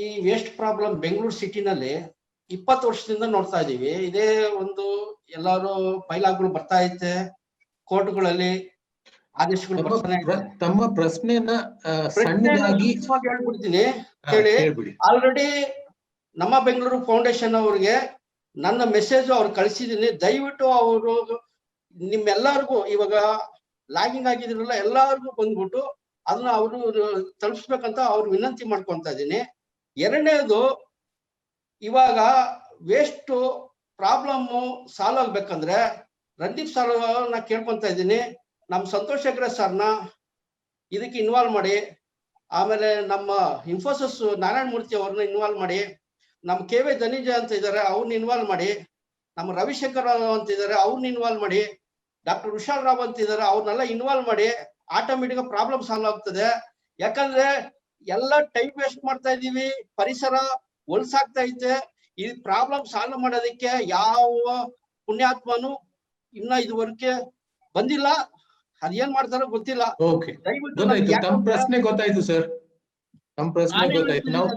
ಈ ವೇಸ್ಟ್ ಪ್ರಾಬ್ಲಮ್ ಬೆಂಗಳೂರು ಸಿಟಿನಲ್ಲಿ 20 ವರ್ಷದಿಂದ ನೋಡ್ತಾ ಇದೀವಿ. ಇದೇ ಒಂದು ಎಲ್ಲಾರು ಬೈಲಾಗ್ಗಳು ಬರ್ತಾ ಐತೆ, ಕೋರ್ಟ್ಗಳಲ್ಲಿ ಆದೇಶಗಳು ಬರ್ತಾನೆ ಇದೆ. ತಮ್ಮ ಪ್ರಶ್ನೆನ ಸಣ್ಣದಾಗಿ ಹೇಳ್ಬಿಡ್ತೀನಿ ಕೇಳಿ. ಆಲ್ರೆಡಿ ನಮ್ಮ ಬೆಂಗಳೂರು ಫೌಂಡೇಶನ್ ಅವ್ರಿಗೆ ನನ್ನ ಮೆಸೇಜ್ ಅವ್ರು ಕಳಿಸಿದೀನಿ. ದಯವಿಟ್ಟು ಅವರು ನಿಮ್ಮೆಲ್ಲರಿಗೂ ಇವಾಗ ಲಾಗಿಂಗ್ ಆಗಿದ್ರಲ್ಲ ಎಲ್ಲಾರ್ಗು ಬಂದ್ಬಿಟ್ಟು ಅದನ್ನ ಅವರು ತಲುಪಿಸ್ಬೇಕಂತ ಅವ್ರು ವಿನಂತಿ ಮಾಡ್ಕೊಂತ ಇದ್ದೀನಿ. ಎರಡನೇದು, ಇವಾಗ ವೇಸ್ಟ್ ಪ್ರಾಬ್ಲಮ್ ಸಾಲ್ವ್ ಆಗ್ಬೇಕಂದ್ರೆ ರಂದೀಪ್ ಸರ್ ನಾ ಕೇಳ್ಕೊಂತ ಇದ್ದೀನಿ, ನಮ್ಮ ಸಂತೋಷ್ ಹೆಗ್ಡೆ ಸರ್ನ ಇದಕ್ಕೆ ಇನ್ವಾಲ್ವ್ ಮಾಡಿ, ಆಮೇಲೆ ನಮ್ಮ ಇನ್ಫೋಸಿಸ್ ನಾರಾಯಣ ಮೂರ್ತಿ ಅವ್ರನ್ನ ಇನ್ವಾಲ್ವ್ ಮಾಡಿ, ನಮ್ಮ KV ಧನಿಜ ಅಂತ ಇದ್ದಾರೆ ಅವ್ರನ್ನ ಇನ್ವಾಲ್ವ್ ಮಾಡಿ, ನಮ್ಮ ರವಿಶಂಕರ್ ಅಂತ ಇದ್ದಾರೆ ಅವ್ರನ್ನ ಇನ್ವಾಲ್ವ್ ಮಾಡಿ, ಡಾಕ್ಟರ್ ವಿಶಾಲ್ ರಾವ್ ಅಂತ ಇದ್ದಾರೆ ಅವ್ರನ್ನೆಲ್ಲ ಇನ್ವಾಲ್ವ್ ಮಾಡಿ, ಆಟೋಮೆಟಿಕ್ ಪ್ರಾಬ್ಲಮ್ ಸಾಲ್ವ್ ಆಗ್ತದೆ. ಯಾಕಂದ್ರೆ ಎಲ್ಲ ಟೈಮ್ ವೇಸ್ಟ್ ಮಾಡ್ತಾ ಇದೀವಿ, ಪರಿಸರ ಹೊಲ್ಸಾಗ್ತಾ ಐತೆ. ಈ ಪ್ರಾಬ್ಲಮ್ ಸಾಲ್ವ್ ಮಾಡೋದಕ್ಕೆ ಯಾವ ಪುಣ್ಯಾತ್ಮನು ಇನ್ನ ಇದುವರೆಗೆ ಬಂದಿಲ್ಲ. ಅದೇನ್ ಮಾಡ್ತಾರೋ ಗೊತ್ತಿಲ್ಲ. ತಮ್ಮ ಪ್ರಶ್ನೆ ಗೊತ್ತಾಯ್ತು ಸರ್, ತಮ್ಮ ಪ್ರಶ್ನೆ ಗೊತ್ತಾಯ್ತು. ನಾವು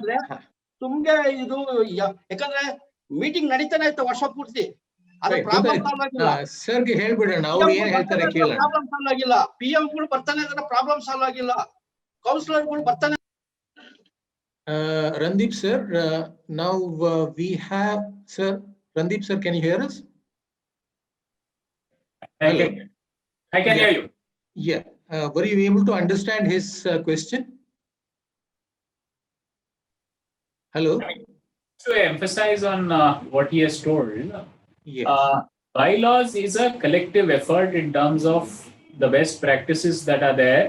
ಸುಮ್ಗೆ ಇದು ಯಾಕಂದ್ರೆ ಮೀಟಿಂಗ್ ನಡೀತಾನೆ ಇತ್ತು ವರ್ಷ ಪೂರ್ತಿ, ಅದು ಪ್ರಾಬ್ಲಮ್ ಸಾಲ್ವ್ ಆಗಿಲ್ಲ. ಸರ್ಗೆ ಹೇಳ್ಬಿಡೋಣ, ಅವ್ರು ಏನ್ ಹೇಳ್ತಾರೆ ಕೇಳೋಣ. ಪ್ರಾಬ್ಲಮ್ ಸಾಲ್ವ್ ಆಗಿಲ್ಲ. PM ಗಳು ಬರ್ತಾನೆ ಇದ್ರೆ ಪ್ರಾಬ್ಲಮ್ ಸಾಲ್ವ್ ಆಗಿಲ್ಲ. ಕೌನ್ಸಿಲರ್ಗಳು ಬರ್ತಾನೆ. Randeep sir, now we have sir. Randeep sir, can you hear us? I can hear you. Yeah. Were you able to understand his question? Hello. To emphasize on what he has told, yes. Bylaws is a collective effort in terms of the best practices that are there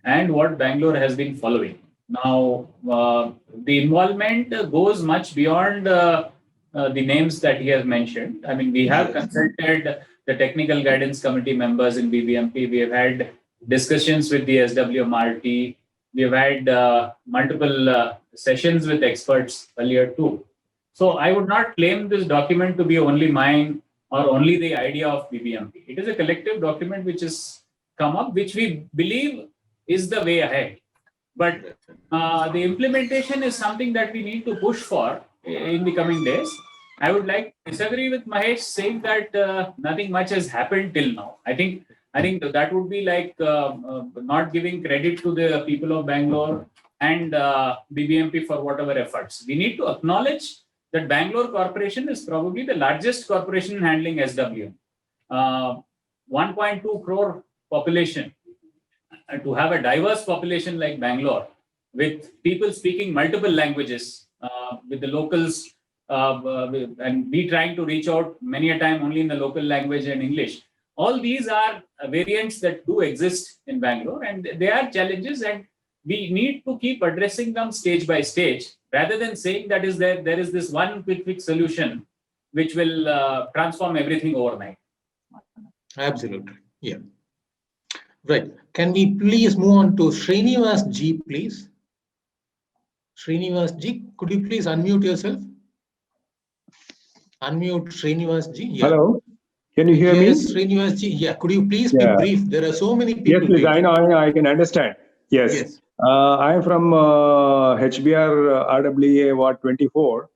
and what Bangalore has been following. Now, the involvement goes much beyond the names that he has mentioned. I mean, we have consulted the technical guidance committee members in BBMP. We have had discussions with the SWMRT. We have had multiple sessions with experts earlier too. So I would not claim this document to be only mine or only the idea of BBMP. It is a collective document which has come up, which we believe is the way ahead. But the implementation is something that we need to push for in the coming days. I would like to disagree with Mahesh saying that nothing much has happened till now. I think that would be like not giving credit to the people of Bangalore and BBMP for whatever efforts. We need to acknowledge that Bangalore Corporation is probably the largest corporation handling SWM. 1.2 crore population. To have a diverse population like Bangalore, with people speaking multiple languages, with the locals, and we trying to reach out many a time only in the local language and English. All these are variants that do exist in Bangalore, and they are challenges, and we need to keep addressing them stage by stage, rather than saying that there is this one quick fix solution which will transform everything overnight. Absolutely, yeah. Right. Can we please move on to Srinivas G, please? Srinivas G, could you please unmute yourself? Unmute Srinivas G. Yeah. Hello. Can you hear me? Yes, Srinivas G. Yeah. Could you please be brief? There are so many people. Yes, please. I know. I can understand. Yes. I am from HBR RWA Ward 24.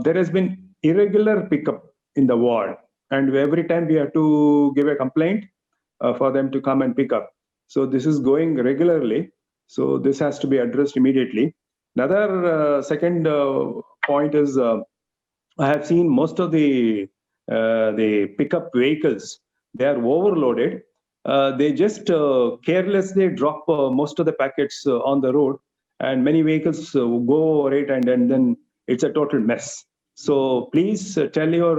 There has been irregular pickup in the ward, and every time we have to give a complaint for them to come and pick up. So this is going regularly. So this has to be addressed immediately. Another second point is I have seen most of the pickup vehicles, they are overloaded. They just carelessly drop most of the packets on the road, and many vehicles go over it, and then it's a total mess. So please tell your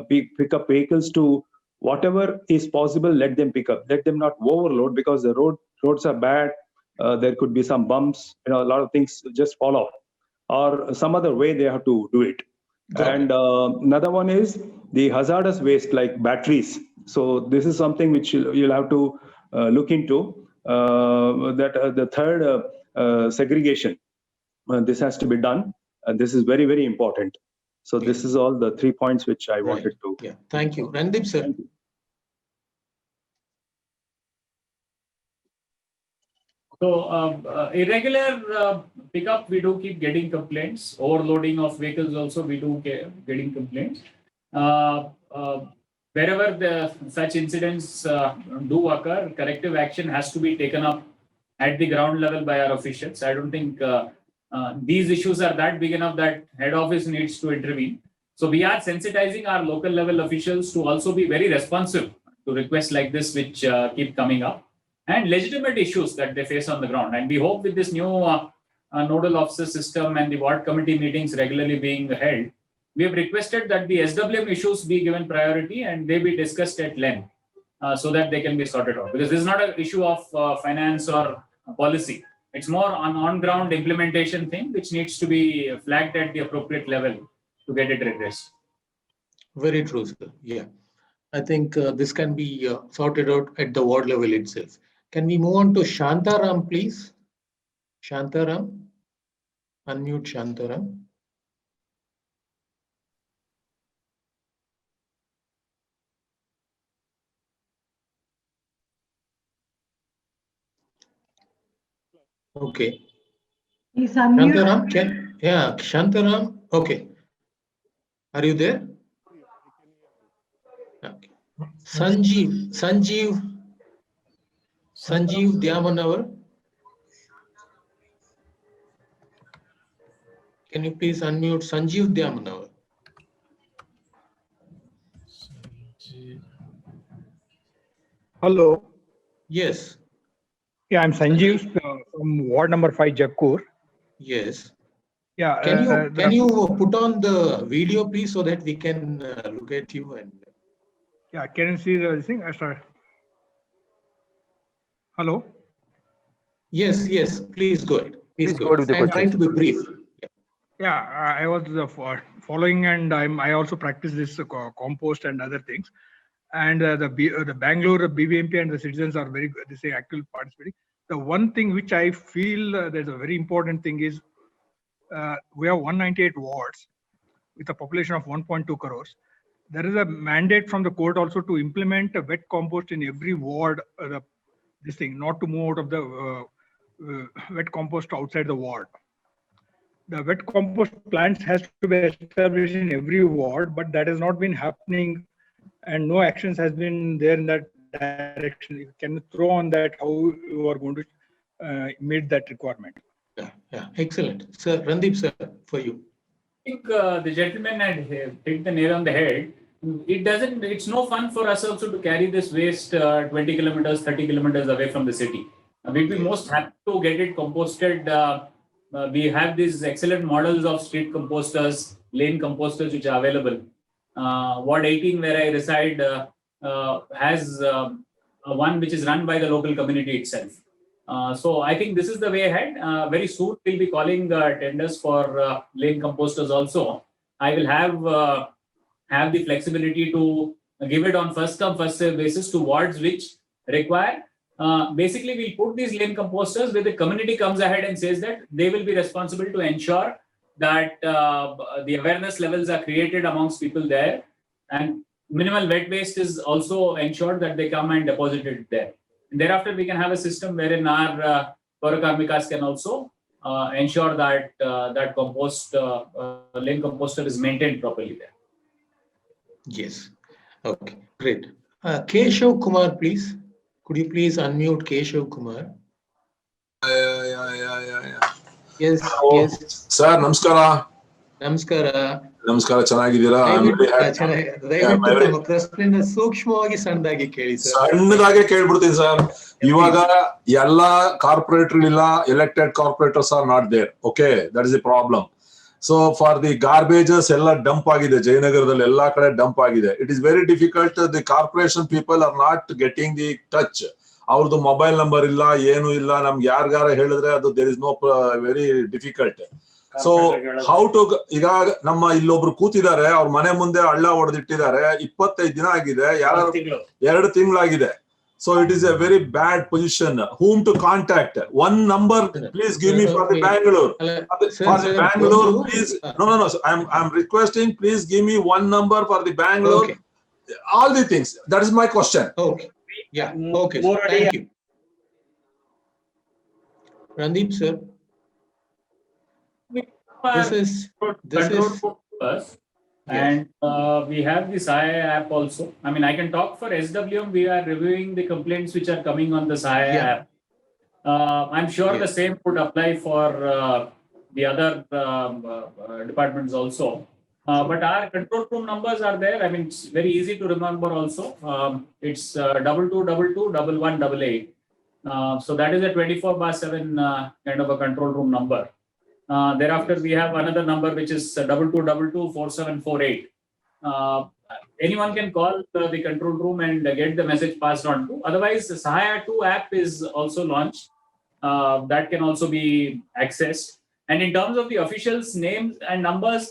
pickup vehicles to whatever is possible, let them pick up. Let them not overload, because the roads are bad. There could be some bumps, a lot of things just fall off, or some other way they have to do it. And another one is the hazardous waste like batteries. So this is something which you'll have to look into. The third segregation, this has to be done. This is very, very important. So this is all the 3 points which I wanted to. Yeah, thank you. Randeep, sir. Thank you. So irregular pickup, we do keep getting complaints. Overloading of vehicles also, we do getting complaints. Wherever such incidents do occur, corrective action has to be taken up at the ground level by our officials. I don't think these issues are that big enough that head office needs to intervene. So we are sensitizing our local level officials to also be very responsive to requests like this, which keep coming up, and legitimate issues that they face on the ground. And we hope with this new nodal officer system and the ward committee meetings regularly being held, we have requested that the SWM issues be given priority and they be discussed at length so that they can be sorted out. Because this is not an issue of finance or policy. It's more an on-ground implementation thing which needs to be flagged at the appropriate level to get it redressed. Very true, sir. Yeah. I think this can be sorted out at the ward level itself. Can we move on to Shantaram, please? Shantaram? Unmute Shantaram. Okay. He's unmuted. Shantaram, Shantaram. Okay. Are you there? Okay. Sanjeev Dhyamanavar. Can you please unmute Sanjeev Dhyamanavar? Hello. Yes. Yeah, I'm Sanjeev from Ward number 5, Jakkur. Yes. Yeah. Can you put on the video, please, so that we can look at you and. Yeah, can you see the thing? I start. Hello. Yes. Please go ahead. Please go ahead with the question. Trying to be brief. Yeah, I was following, and I also practice this compost and other things. And the Bangalore BBMP and the citizens are very good. They say actually participating. The one thing which I feel there's a very important thing is we have 198 wards with a population of 1.2 crores. There is a mandate from the court also to implement a wet compost in every ward. This thing, not to move out of the wet compost outside the ward. The wet compost plants has to be established in every ward, but that has not been happening, and no actions has been there in that direction. Can you throw on that how you are going to meet that requirement? Yeah, excellent. Sir, Randeep, sir, for you. I think the gentleman had hit the nail on the head. It's no fun for us also to carry this waste 20 kilometers, 30 kilometers away from the city. We'd be most happy to get it composted. We have these excellent models of street composters, lane composters, which are available. Ward 18, where I reside, has one which is run by the local community itself. So I think this is the way ahead. Very soon we'll be calling tenders for lane composters also. I will have the flexibility to give it on first come first serve basis to wards which require. Basically, we'll put these lane composters where the community comes ahead and says that they will be responsible to ensure that the awareness levels are created amongst people there, and minimal wet waste is also ensured that they come and deposit it there. And thereafter, we can have a system wherein our Paurakarmikas can also ensure that that lane composter is maintained properly there. Yes. Okay, great. Keshav Kumar, please. Could you please unmute Keshav Kumar? Yeah. Yes. Sir, namaskara. ನಮಸ್ಕಾರ ಚೆನ್ನಾಗಿದ್ದೀರಾ? ದಯವಿಟ್ಟು ನಮ್ಮ ಪ್ರಶ್ನೆನ ಸೂಕ್ಷ್ಮವಾಗಿ ಸಣ್ಣದಾಗಿ ಕೇಳಿ sir. ಸಣ್ಣದಾಗೆ ಕೇಳ್ಬಿಡ್ತೀನಿ sir. ಇವಾಗ ಎಲ್ಲಾ ಕಾರ್ಪೊರೇಟರ್ ಇಲ್ಲ, elected corporators are not there. Okay, that is the problem. So for the garbages ಎಲ್ಲ ಡಂಪ್ ಆಗಿದೆ, ಜಯನಗರದಲ್ಲಿ ಎಲ್ಲಾ ಕಡೆ ಡಂಪ್ ಆಗಿದೆ. It is very difficult. The corporation people are not getting the touch. ಅವ್ರದ್ದು ಮೊಬೈಲ್ ನಂಬರ್ ಇಲ್ಲ, ಏನು ಇಲ್ಲ. ನಮ್ಗೆ ಯಾರಿಗಾರ ಹೇಳಿದ್ರೆ ಅದು there is no very difficult. So how to ಈಗ ನಮ್ಮ ಇಲ್ಲೊಬ್ರು ಕೂತಿದ್ದಾರೆ, ಅವ್ರ ಮನೆ ಮುಂದೆ ಹಳ್ಳ ಹೊಡೆದಿಟ್ಟಿದ್ದಾರೆ, 25 ದಿನ ಆಗಿದೆ, ಯಾರು 2 ತಿಂಗಳಾಗಿದೆ. So it is a very bad position. Whom to contact? One number, please give me for the Bangalore. For the Bangalore, please. No. I'm requesting. Please give me one number for the Bangalore. Okay. All the things. That is my question. Okay. Yeah. Okay. Sir. Thank you. Randeep sir. This is and we have the Sahaya app also. I mean, I can talk for SWM. We are reviewing the complaints which are coming on the Sahaya app. I'm sure the same would apply for the other departments also. But our control room numbers are there. I mean, it's very easy to remember also. It's 22221188. So that is a 24/7 kind of a control room number. Thereafter, we have another number which is 22224748. Anyone can call the control room and get the message passed on to. Otherwise, the Sahaya 2 app is also launched. That can also be accessed. And in terms of the officials' names and numbers,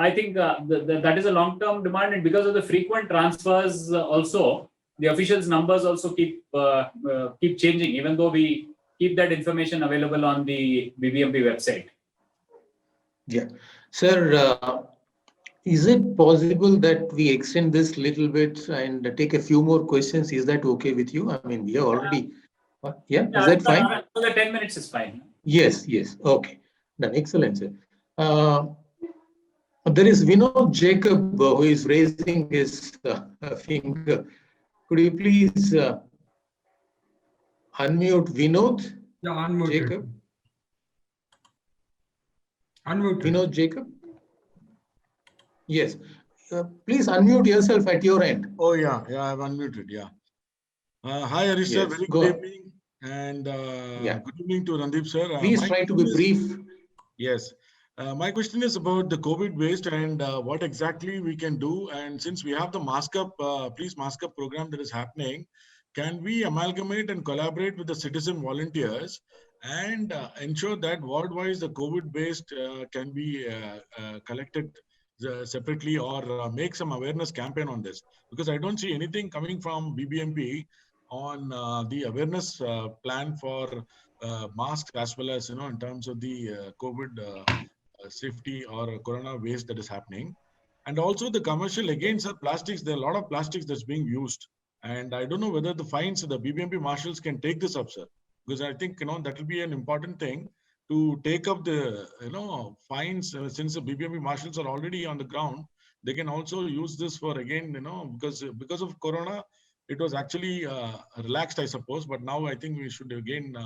I think that is a long-term demand. And because of the frequent transfers also, the officials' numbers also keep changing, even though we keep that information available on the BBMP website. Yeah. Sir, is it possible that we extend this little bit and take a few more questions? Is that okay with you? I mean, we are already... is that fine? The 10 minutes is fine. Yes. Okay. Done. Excellent, sir. There is Vinod Jacob who is raising his finger. Could you please unmute Vinod? Yeah, unmuted. Jacob? Unmuted. Vinod Jacob? Yes. Please unmute yourself at your end. Oh, yeah, I've unmuted, yeah. Hi, Harish sir, very good evening. And good evening to Randeep sir. Please try to be brief. Yes. My question is about the COVID waste and what exactly we can do. And since we have the Mask Up, Please Mask Up program that is happening, can we amalgamate and collaborate with the citizen volunteers and ensure that ward-wise the COVID waste can be collected separately or make some awareness campaign on this? Because I don't see anything coming from BBMP on the awareness plan for masks as well as, in terms of the COVID safety or corona waste that is happening. And also the commercial, again, sir, plastics, there are a lot of plastics that's being used. And I don't know whether the fines, the BBMP marshals can take this up, sir. Because I think, that will be an important thing to take up the, fines, since the BBMP marshals are already on the ground. They can also use this for, again, because of corona, it was actually relaxed, I suppose. But now I think we should again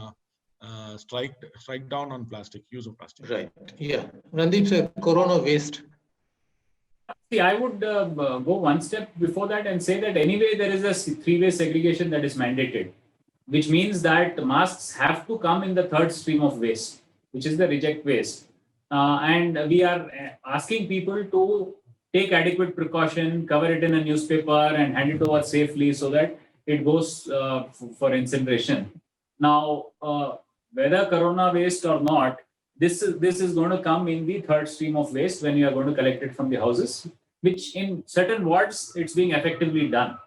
strike down on plastic, use of plastic. Right. Yeah. Randeep sir, corona waste. See, I would go one step before that and say that anyway, there is a 3-way segregation that is mandated, which means that masks have to come in the third stream of waste, which is the reject waste. And we are asking people to take adequate precaution, cover it in a newspaper and hand it over safely so that it goes for incineration. Now, whether corona waste or not, this is going to come in the third stream of waste when you are going to collect it from the houses, which in certain wards, it's being effectively done.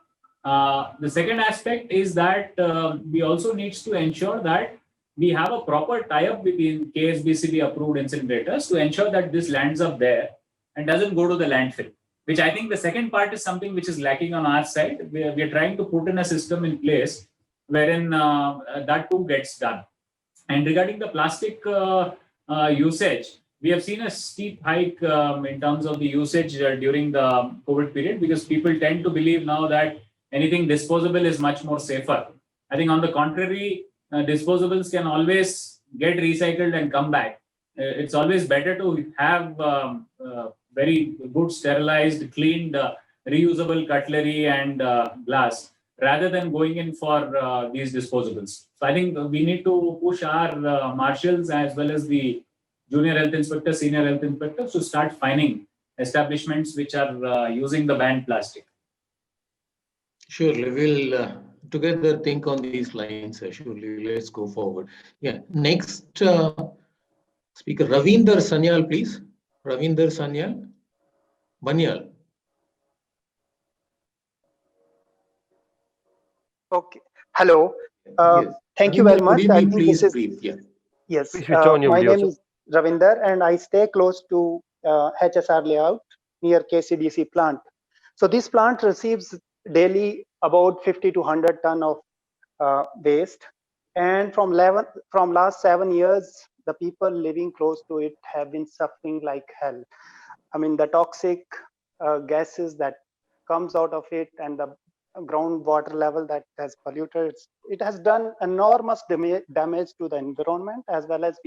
The second aspect is that we also need to ensure that we have a proper tie-up with the KSBCB approved incinerators to ensure that this lands up there and doesn't go to the landfill, which I think the second part is something which is lacking on our side. We are trying to put in a system in place wherein that too gets done. And regarding the plastic usage, we have seen a steep hike in terms of the usage during the COVID period, because people tend to believe now that anything disposable is much more safer. I think on the contrary, disposables can always get recycled and come back. It's always better to have very good sterilized, cleaned, reusable cutlery and glass rather than going in for these disposables. So I think we need to push our marshals as well as the junior health inspectors, senior health inspectors to start fining establishments which are using the banned plastic. Surely, we'll together think on these lines. Surely, let's go forward. Yeah. Next Speaker Ravinder Sanyal, please. Ravinder Sanyal. Banyal. Okay. Hello. Yes. Thank you Ravinder, very much. could you I be think please this is brief? Yeah. yes. Please switch on your My video, name sir. is Ravinder, and I stay close to HSR layout near KCDC plant. So this plant receives daily about 50 to 100 ton of waste, and from last 7 years, the people living close to it have been suffering like hell. I mean, the toxic gases that comes out of it and the groundwater level that has polluted, it has done enormous damage to the environment as well as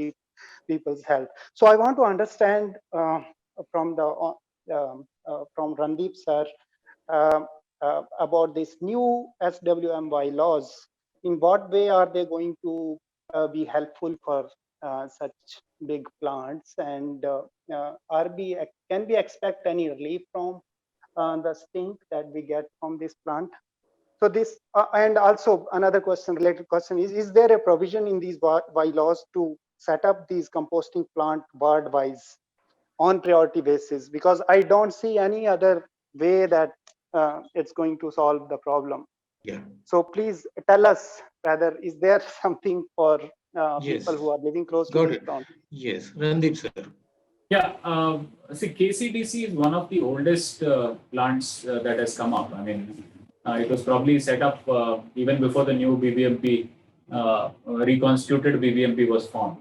people's health. So I want to understand from from Randeep sir about this new SWMY laws. In what way are they going to be helpful for such big plants, and can we expect any relief from the stink that we get from this plant? So this and also another related question is there a provision in these bylaws to set up these composting plant ward wise on priority basis? Because I don't see any other way that it's going to solve the problem. Yeah. So please tell us whether is there something for Yes. people who are living close to Got this it. plant? Yes. Randeep, sir. Yeah, see, KCDC is one of the oldest plants that has come up. I mean, it was probably set up even before the new BBMP, reconstituted BBMP was formed.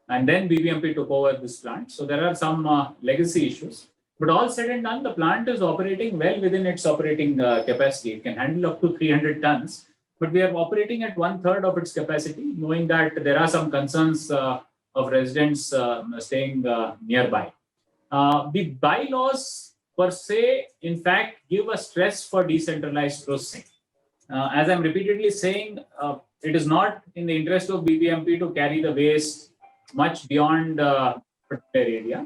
And then BBMP took over this plant. So there are some legacy issues. But all said and done, the plant is operating well within its operating capacity. It can handle up to 300 tons. But we are operating at 1/3 of its capacity, knowing that there are some concerns of residents staying nearby. The bylaws per se, in fact, give a stress for decentralized processing. As I'm repeatedly saying, it is not in the interest of BBMP to carry the waste much beyond particular area.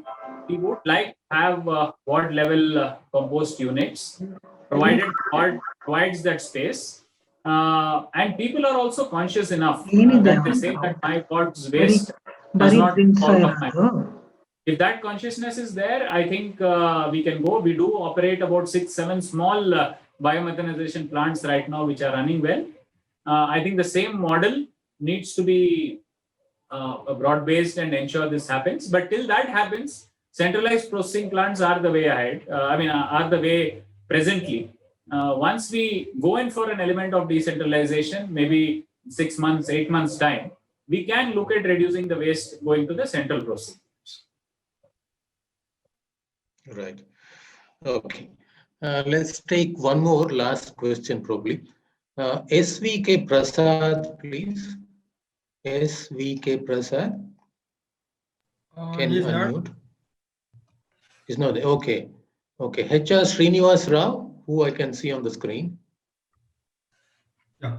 We would like to have ward level compost units, provided ward provides that space. And people are also conscious enough that they say that my ward's waste does not go out of my mouth. If that consciousness is there, I think we can go. We do operate about 6-7 small biomethanization plants right now, which are running well. I think the same model needs to be broad-based and ensure this happens. But till that happens, centralized processing plants are the way ahead. Are the way presently. Once we go in for an element of decentralization, maybe 6 months, 8 months time, we can look at reducing the waste going to the central processing. Right. Okay. Let's take one more last question probably. SVK Prasad, please. SVK Prasad. Can you unmute? He's not there. Okay. Okay. HR Srinivas Rao, who I can see on the screen. Yeah.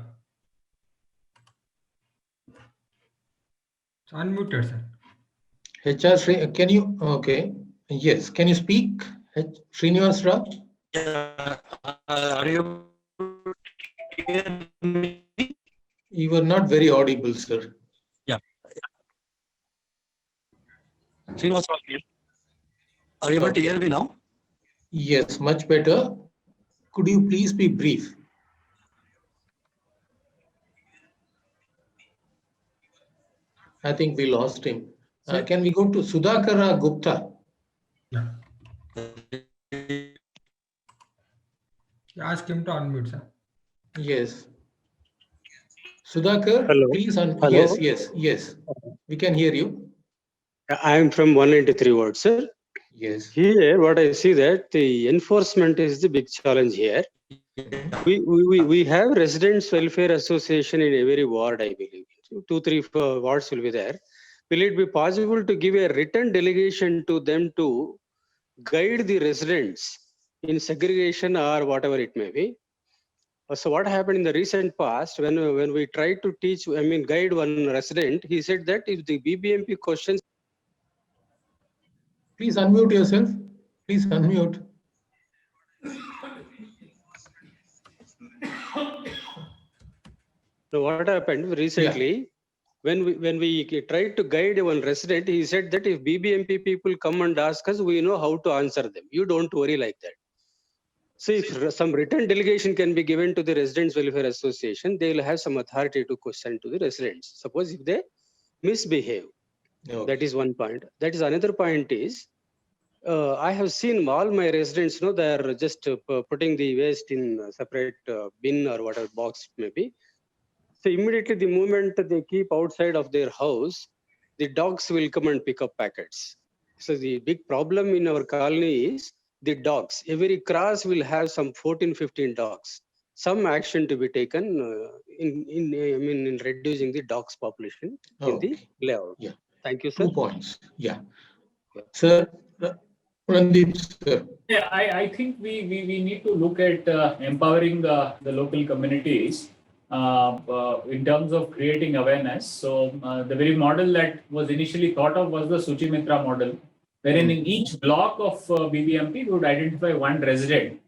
It's unmuted, sir. HR Sri, can you? Okay. Yes. Can you speak, Srinivas Rao? Yeah. Are you hear me? You were not very audible, sir. Yeah. Srinivas Rao here. Are you able to hear me now? Yes, much better. Could you please be brief? I think we lost him. Can we go to Sudhakara Gupta? Yeah. Ask him to unmute, sir. Yes. Sudhakar, hello. please Hello. Yes. We can hear you. I am from 193 ward, sir. Yes. Here, what I see that the enforcement is the big challenge here. We have Residents Welfare Association in every ward, I believe. 2-3 wards will be there. Will it be possible to give a written delegation to them to guide the residents in segregation or whatever it may be? So what happened in the recent past when we tried to teach, guide one resident, he said that if the BBMP questions. Please unmute yourself. Please unmute. So what happened recently? When we tried to guide one resident, he said that if BBMP people come and ask us, we know how to answer them. You don't worry like that. So if some written delegation can be given to the Residents Welfare Association, they will have some authority to question to the residents. Suppose if they misbehave, that is one point. That is another point is, I have seen all my residents, they are just putting the waste in a separate bin or whatever box maybe. So immediately the moment they keep outside of their house, the dogs will come and pick up packets. So the big problem in our colony is the dogs. Every cross will have some 14, 15 dogs. Some action to be taken in reducing the dogs population in the layout. Yeah. Thank you, sir. 2 points. Yeah. Sir, Randeep, sir. Yeah, I think we need to look at empowering the local communities in terms of creating awareness. So the very model that was initially thought of was the Suchimitra model, wherein in each block of BBMP we would identify one resident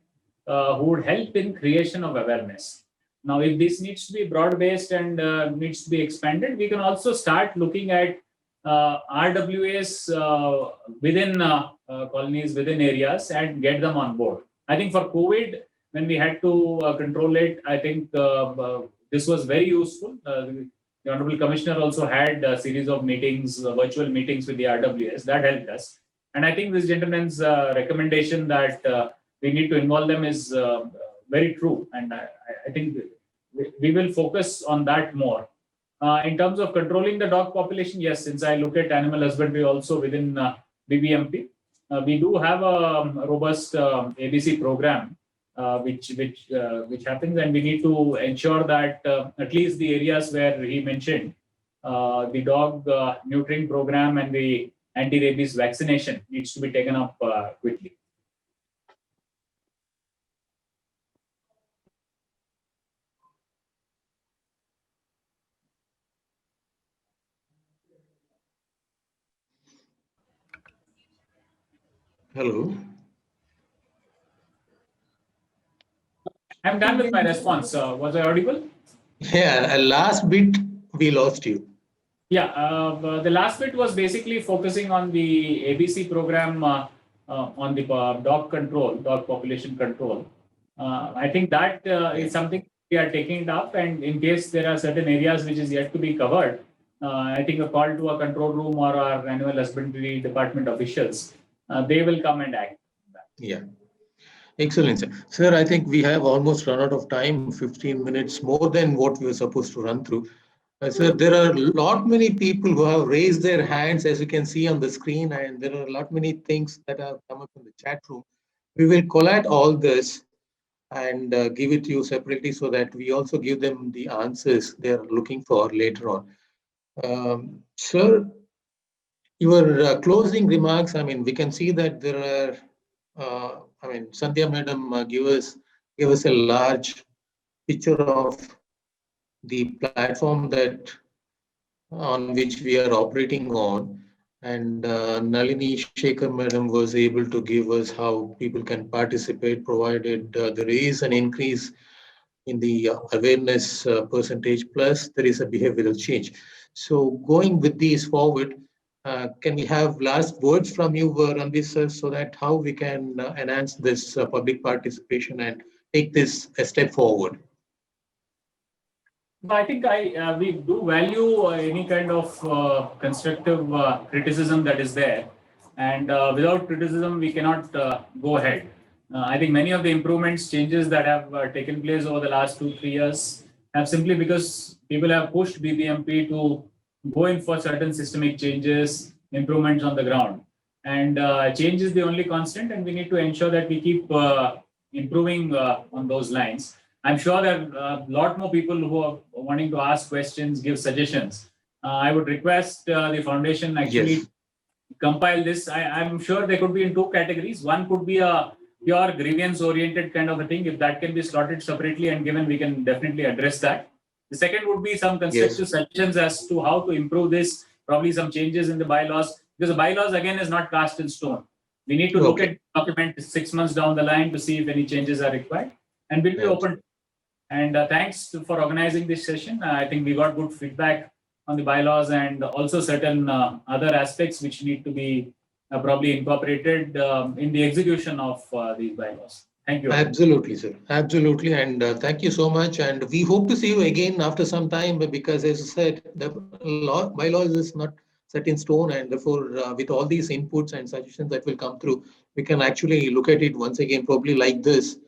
who would help in creation of awareness. Now, if this needs to be broad-based and needs to be expanded, we can also start looking at RWAs within colonies, within areas, and get them on board. I think for COVID, when we had to control it, I think this was very useful. The Honorable Commissioner also had a series of meetings, virtual meetings with the RWAs. That helped us. And I think this gentleman's recommendation that we need to involve them is very true. And I think we will focus on that more. In terms of controlling the dog population, yes, since I look at animal husbandry also within BBMP, we do have a robust ABC program which happens, and we need to ensure that at least the areas where he mentioned, the dog neutering program and the anti-rabies vaccination needs to be taken up quickly. Hello. I'm done with my response. Was I audible? Yeah, last bit we lost you. Yeah, the last bit was basically focusing on the ABC program on the dog population control. I think that is something we are taking it up, and in case there are certain areas which is yet to be covered, I think a call to a control room or our animal husbandry department officials, they will come and act. Yeah. Excellent, sir. Sir, I think we have almost run out of time, 15 minutes more than what we were supposed to run through. Sir, there are many people who have raised their hands, as you can see on the screen, and there are many things that have come up in the chat room. We will collate all this and give it to you separately so that we also give them the answers they're looking for later on. Sir, your closing remarks, I mean, we can see that there are Sandhya Madam gave us a large picture of the platform on which we are operating on, and Nalini Shekhar Madam was able to give us how people can participate, provided there is an increase in the awareness percentage, plus there is a behavioral change. So going with these forward, can we have last words from you, Ranveer sir, so that how we can enhance this public participation and take this a step forward? I think we do value any kind of constructive criticism that is there, and without criticism we cannot go ahead. I think many of the improvements, changes that have taken place over the last 2-3 years have simply because people have pushed BBMP to go in for certain systemic changes, improvements on the ground. And change is the only constant, and we need to ensure that we keep improving on those lines. I'm sure there are a lot more people who are wanting to ask questions, give suggestions. I would request the foundation actually compile this. I'm sure they could be in 2 categories. One could be a pure grievance-oriented kind of a thing. If that can be slotted separately and given, we can definitely address that. The second would be some constructive suggestions as to how to improve this, probably some changes in the bylaws, because the bylaws, again, is not cast in stone. We need to look at the document 6 months down the line to see if any changes are required, and we'll be open. And thanks for organizing this session. I think we got good feedback on the bylaws, and also certain other aspects which need to be probably incorporated in the execution of these bylaws. Thank you. Absolutely, sir. Absolutely. And thank you so much. And we hope to see you again after some time, because as I said, the law bylaws is not set in stone. And therefore, with all these inputs and suggestions that will come through, we can actually look at it once again, probably like this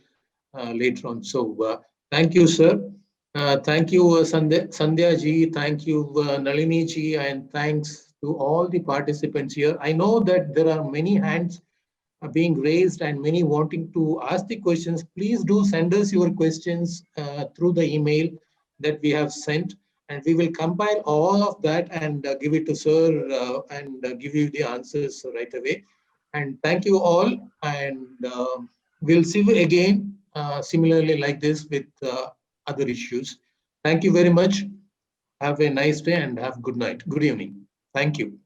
later on. So thank you, sir. Thank you, Sandhya ji. Thank you, Nalini ji. And thanks to all the participants here. I know that there are many hands being raised and many wanting to ask the questions. Please do send us your questions through the email that we have sent, and we will compile all of that and give it to sir and give you the answers right away. And thank you all, and we'll see you again similarly like this with other issues. Thank you very much. Have a nice day and have good night. Good evening. Thank you.